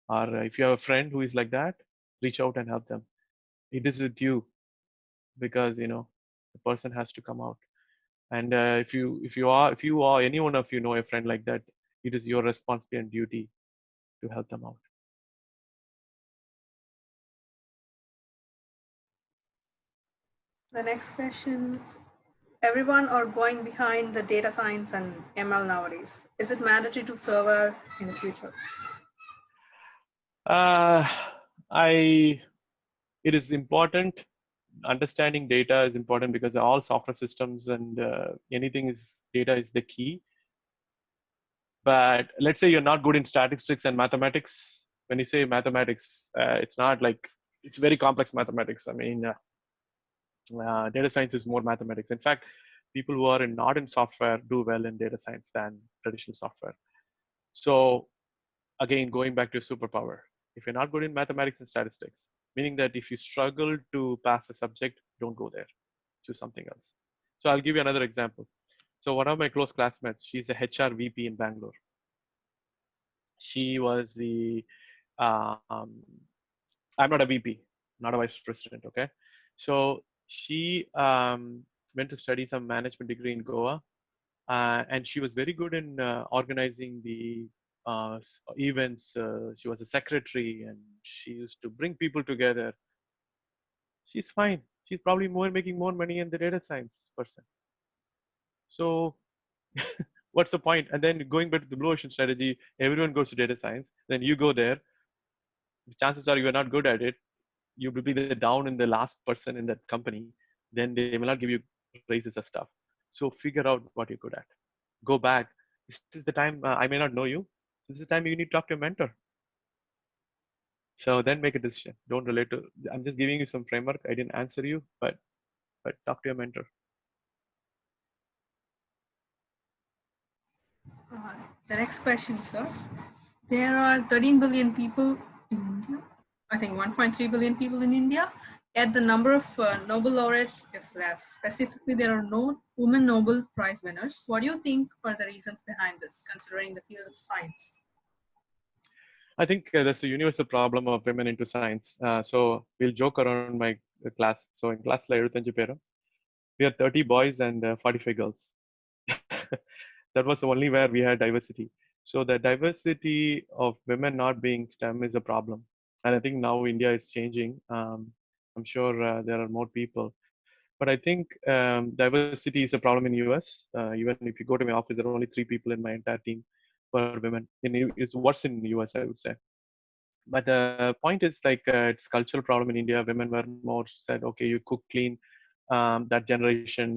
Or if you have a friend who is like that, reach out and help them. It is with you because the person has to come out. And if you are any one of you know a friend like that, it is your responsibility and duty to help them out. The next question, everyone are going behind the data science and ML nowadays. Is it mandatory to serve in the future? I it is important. Understanding data is important because all software systems and anything is data is the key. But let's say you're not good in statistics and mathematics. When you say mathematics, it's not like it's very complex mathematics. I mean, data science is more mathematics. In fact, people who are not in software do well in data science than traditional software. So again, going back to your superpower, if you're not good in mathematics and statistics, meaning that if you struggle to pass a subject, don't go there, choose something else. So I'll give you another example. So one of my close classmates, she's a HR VP in Bangalore. She was the I'm not a VP, not a vice president. Okay, so she went to study some management degree in Goa, and she was very good in organizing the events. She was a secretary, and she used to bring people together. She's fine. She's probably more making more money than the data science person. So what's the point? And then going back to the blue ocean strategy, everyone goes to data science. Then you go there. The chances are you're not good at it. You will be the down in the last person in that company. Then they will not give you raises or stuff. So figure out what you're good at. Go back. This is the time I may not know you. This is the time you need to talk to a mentor. So then make a decision. Don't relate to. I'm just giving you some framework. I didn't answer you, but talk to your mentor. The next question, sir. There are 13 billion people in India. I think 1.3 billion people in India. Yet the number of Nobel laureates is less. Specifically, there are no women Nobel Prize winners. What do you think are the reasons behind this, considering the field of science? I think that's a universal problem of women into science. So we'll joke around my class. So in class, 75 பேரு. We are 30 boys and 45 girls. That was only where we had diversity. So the diversity of women not being STEM is a problem. And I think now India is changing. I'm sure there are more people. But I think diversity is a problem in US. Even if you go to my office, there are only 3 people in my entire team who are women. It's worse in US, I would say. But the point is like it's cultural problem in India. Women were more said, okay, you cook, clean. That generation,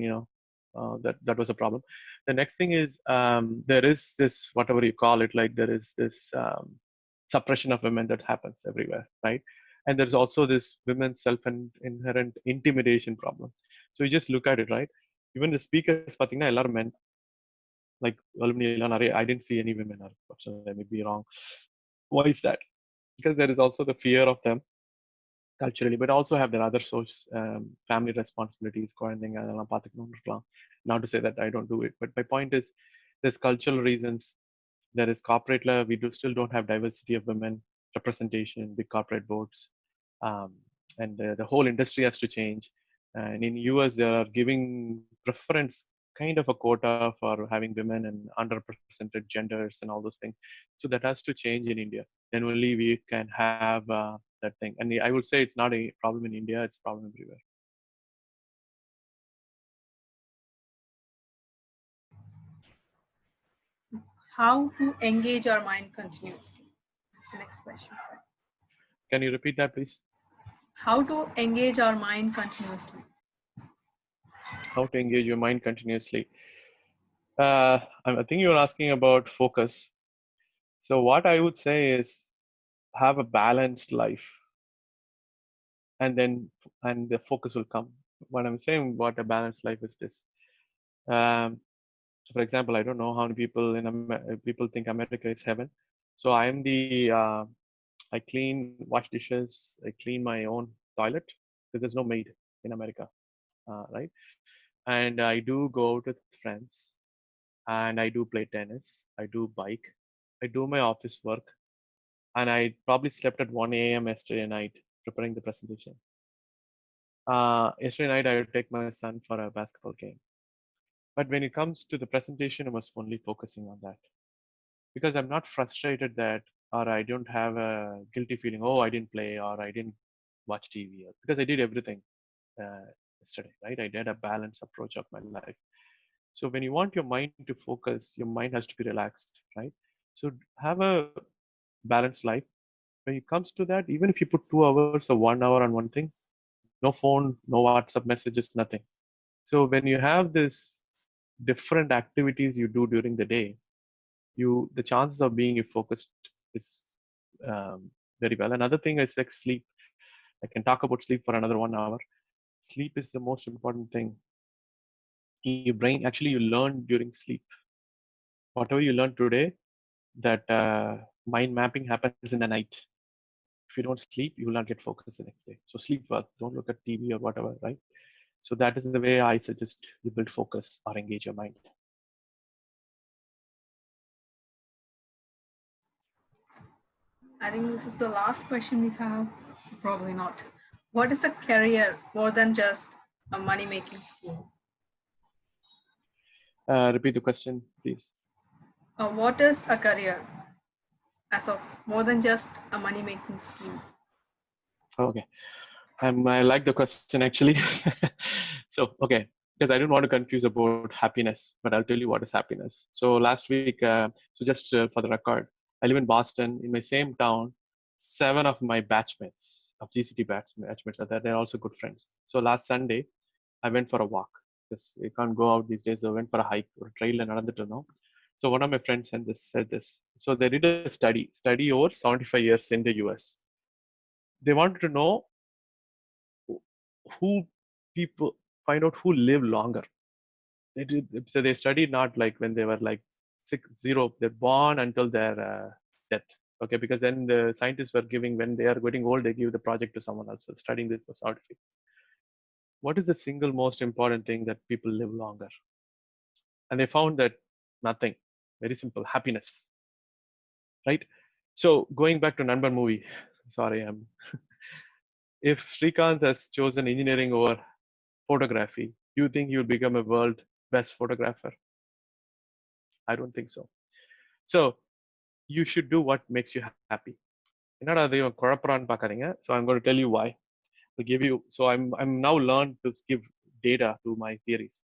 that was a problem. The next thing is there is this whatever you call it, like there is this suppression of women that happens everywhere, right? And there's also this women's self-inherent intimidation problem. So you just look at it, right? Even the speakers, பார்த்தீங்கன்னா எல்லாரும் men. Like I didn't see any women. So I may be wrong. Why is that? Because there is also the fear of them culturally, but also have their other source, family responsibilities, குழந்தைங்க அதெல்லாம் பார்த்துக்கணும்னு இருக்கலாம். Not to say that I don't do it, but my point is there's cultural reasons. There is corporate law. We still don't have diversity of women representation in big corporate boards, um, and the whole industry has to change. And in US, they are giving preference, kind of a quota for having women and underrepresented genders and all those things. So that has to change in India. Then only we can have that thing. And I would say it's not a problem in India; it's a problem everywhere. How to engage our mind continuously? That's the next question, sir. Can you repeat that, please? How to engage our mind continuously? How to engage your mind continuously? I think you're asking about focus. So what I would say is have a balanced life, and the focus will come. What I'm saying what a balanced life is this. So for example, I don't know how many people people think America is heaven. So I'm the I clean, wash dishes, I clean my own toilet because there's no maid in America, right? And I do go out with friends, and I do play tennis, I do bike, I do my office work, and I probably slept at 1 a.m. yesterday night preparing the presentation. Yesterday night I would take my son for a basketball game. But when it comes to the presentation, I was only focusing on that because I'm not frustrated that, or I don't have a guilty feeling, oh, I didn't play or I didn't watch TV, because I did everything yesterday, right? I did a balanced approach of my life. So when you want your mind to focus, your mind has to be relaxed, right? So have a balanced life. When it comes to that, even if you put 2 hours or 1 hour on one thing, no phone, no WhatsApp messages, nothing. So when you have this different activities you do during the day, the chances of being focused is very well. Another thing is like sleep. I can talk about sleep for another 1 hour. Sleep is the most important thing. Your brain actually you learn during sleep. Whatever you learn today, that mind mapping happens in the night. If you don't sleep, you will not get focused the next day. So sleep well. Don't look at TV or whatever, right? So that is the way I suggest you build focus or engage your mind. I think this is the last question we have. Probably not. What is a career more than just a money-making scheme? Repeat the question, please. What is a career as of more than just a money-making scheme? Okay. I like the question actually. So, okay, because I don't want to confuse about happiness, but I'll tell you what is happiness. So last week, so just for the record, I live in Boston. In my same town, 7 of my batchmates of GCT batchmates are there. They're also good friends. So last Sunday, I went for a walk because you can't go out these days. So I went for a hike or a trail and another to know. So one of my friends said this. So they did a study over 75 years in the US. They wanted to know who people find out who live longer. They did, so they studied not like when they were like 6-0, they're born until their death. Okay, because then the scientists were giving, when they are getting old, they give the project to someone else. So studying this was scientific. What is the single most important thing that people live longer? And they found that nothing. Very simple, happiness. Right? So going back to Nanban movie, sorry, I'm if Srikanth has chosen engineering over photography, do you think you'll become a world best photographer? I don't think so. So you should do what makes you happy. So I'm going to tell you why. To give you, so I'm now learned to give data to my theories.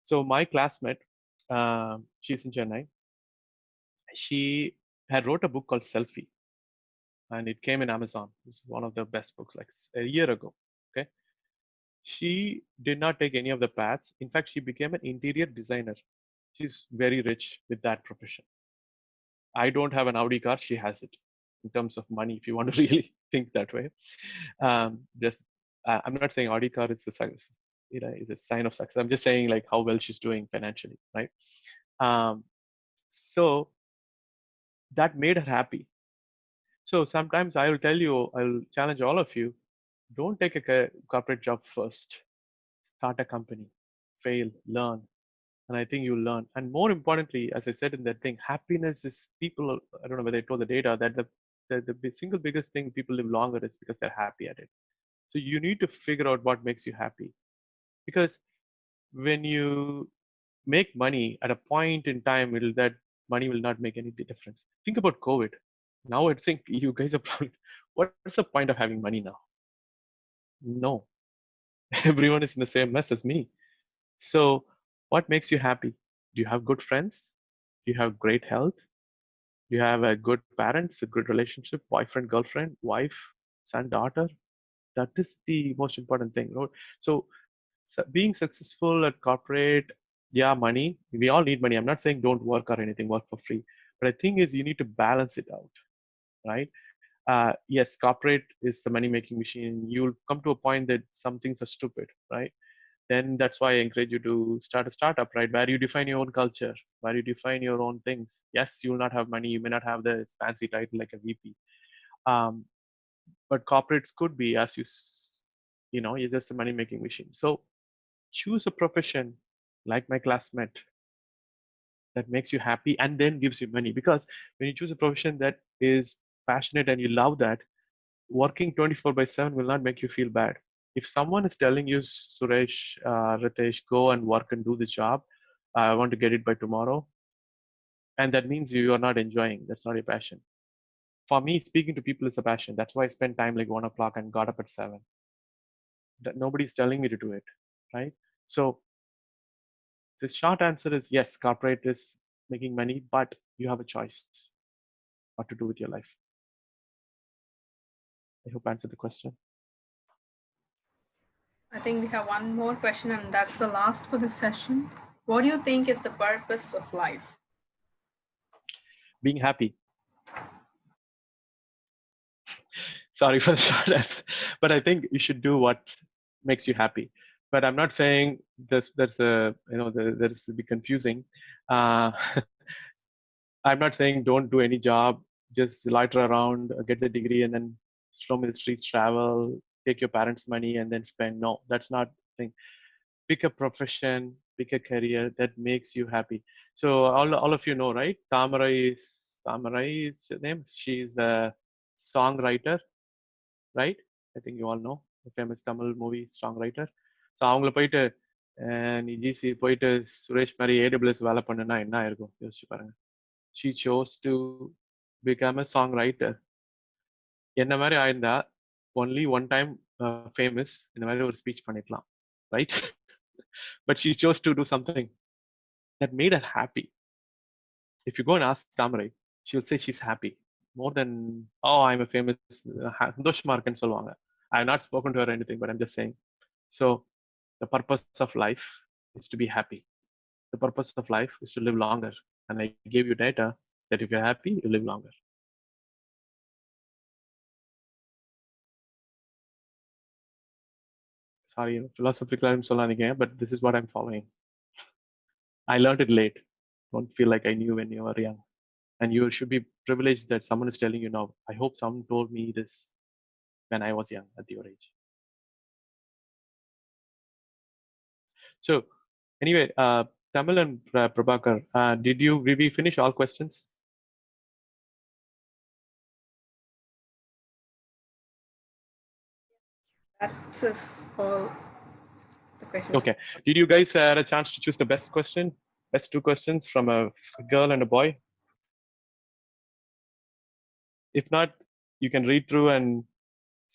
So my classmate, she's in Chennai. She had wrote a book called Selfie, and it came in Amazon. It's one of the best books, like a year ago. Okay, she did not take any of the paths. In fact, she became an interior designer. She's very rich with that profession. I don't have an Audi car. She has it in terms of money, if you want to really think that way. Just, I'm not saying Audi car is a success, is a sign of success. I'm just saying like how well she's doing financially, right? So that made her happy. So sometimes I will tell you, I'll challenge all of you, don't take a corporate job first. Start a company, fail, learn, and I think you'll learn. And more importantly, as I said in that thing, happiness is people. I don't know whether I told the data that the single biggest thing people live longer is because they're happy at it. So you need to figure out what makes you happy, because when you make money at a point in time, that money will not make any difference. Think about COVID. Now I think you guys are probably, what's the point of having money now? No, everyone is in the same mess as me. So what makes you happy? Do you have good friends? Do you have great health? Do you have a good parents, a good relationship, boyfriend, girlfriend, wife, son, daughter? That is the most important thing. So being successful at corporate, yeah, money. We all need money. I'm not saying don't work or anything, work for free. But the thing is, you need to balance it out, right? Yes, corporate is the money making machine. You'll come to a point that some things are stupid, right? Then that's why I encourage you to start a startup, right? Where you define your own culture, where you define your own things. Yes, you will not have money. You may not have the fancy title like a VP. But corporates could be, as you're just a money making machine. So choose a profession like my classmate that makes you happy and then gives you money. Because when you choose a profession that is passionate and you love that, working 24/7 will not make you feel bad. If someone is telling you, Suresh, Ritesh, go and work and do the job, I want to get it by tomorrow, and that means you are not enjoying. That's not your passion. For me, speaking to people is a passion. That's why I spend time like 1 o'clock and got up at 7. That nobody's telling me to do it, right? So the short answer is yes, corporate is making money, but you have a choice what to do with your life. I hope I answered the question. I think we have one more question, and that's the last for this session. What do you think is the purpose of life? Being happy. Sorry for the short answer, but I think you should do what makes you happy. But I'm not saying there's a there's be confusing. I'm not saying don't do any job, just loiter around, get the degree, and then roam the streets, travel, take your parents' money, and then spend. No, that's not the thing. pick a profession, pick a career that makes you happy. So all of you know, right? Tamarai is her name. She's a songwriter, right? I think you all know the famous Tamil movie songwriter. So அவங்கள போயிட்டு நீ GC போயிட்டு சுரேஷ் மாதிரி AWS வேலை பண்ணுனா என்ன இருக்கும் யோசிச்சு பாருங்க. She chose to become a songwriter. என்ன மாதிரி ஆயிருந்தா only one time famous இந்த மாதிரி ஒரு ஸ்பீச் பண்ணிக்கலாம், right? But she chose to do something that made her happy. If you go and ask Tamarai, she'll say she's happy more than, oh, I'm a famous சந்தோஷமா இருக்குன்னு சொல்லுவாங்க. I have not spoken to her or anything, but I'm just saying. So the purpose of life is to be happy. The purpose of life is to live longer. And I gave you data that if you're happy, you live longer. Sorry, philosophical சொல்லாதீங்க, but this is what I'm following. I learned it late. Don't feel like I knew when you were young. And you should be privileged that someone is telling you now. I hope someone told me this when I was young at your age. So anyway, Tamil and Prabhakar, did we finish all questions? That's all the questions. Okay. Did you guys had a chance to choose the best question? Best two questions from a girl and a boy? If not, you can read through and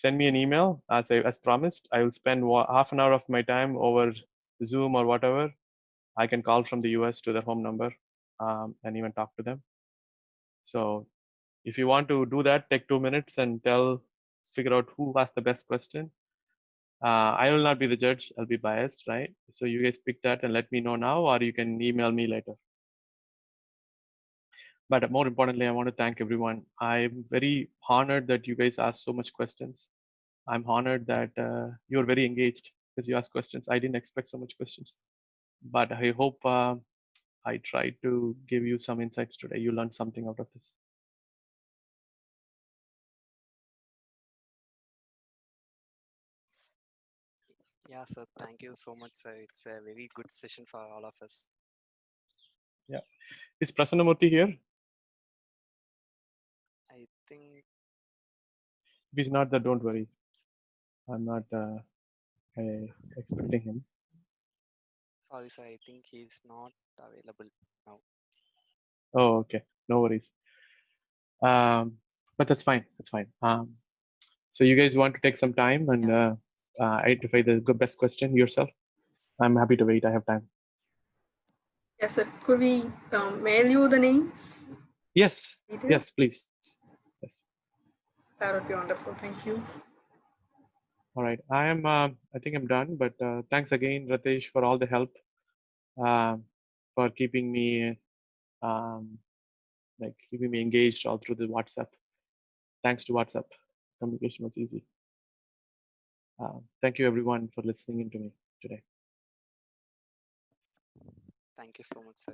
send me an email as promised. I will spend half an hour of my time over Zoom or whatever. I can call from the US to their home number and even talk to them. So if you want to do that, take 2 minutes and figure out who asked the best question. I will not be the judge. I'll be biased, right? So you guys pick that and let me know now, or you can email me later. But more importantly, I want to thank everyone. I'm very honored that you guys asked so much questions. I'm honored that you're very engaged because you asked questions. I didn't expect so much questions, but I hope I tried to give you some insights today. You learned something out of this. Yeah, sir. Thank you so much, sir. It's a very good session for all of us. Yeah. Is Prasanamurthy here? I think, If he's not there, don't worry. I'm not expecting him. sorry, sir. I think he's not available now. Oh, okay. No worries. But that's fine. That's fine. So you guys want to take some time and identify the best question yourself? I'm happy to wait. I have time. Yes, sir. Could we mail you the names? Yes. Details? Yes, please. Yes. That would be wonderful. Thank you. All right. I think I'm done, but thanks again, Ratesh, for all the help, for keeping me engaged all through the WhatsApp. Thanks to WhatsApp, communication was easy. Thank you everyone for listening in to me today. Thank you so much, sir.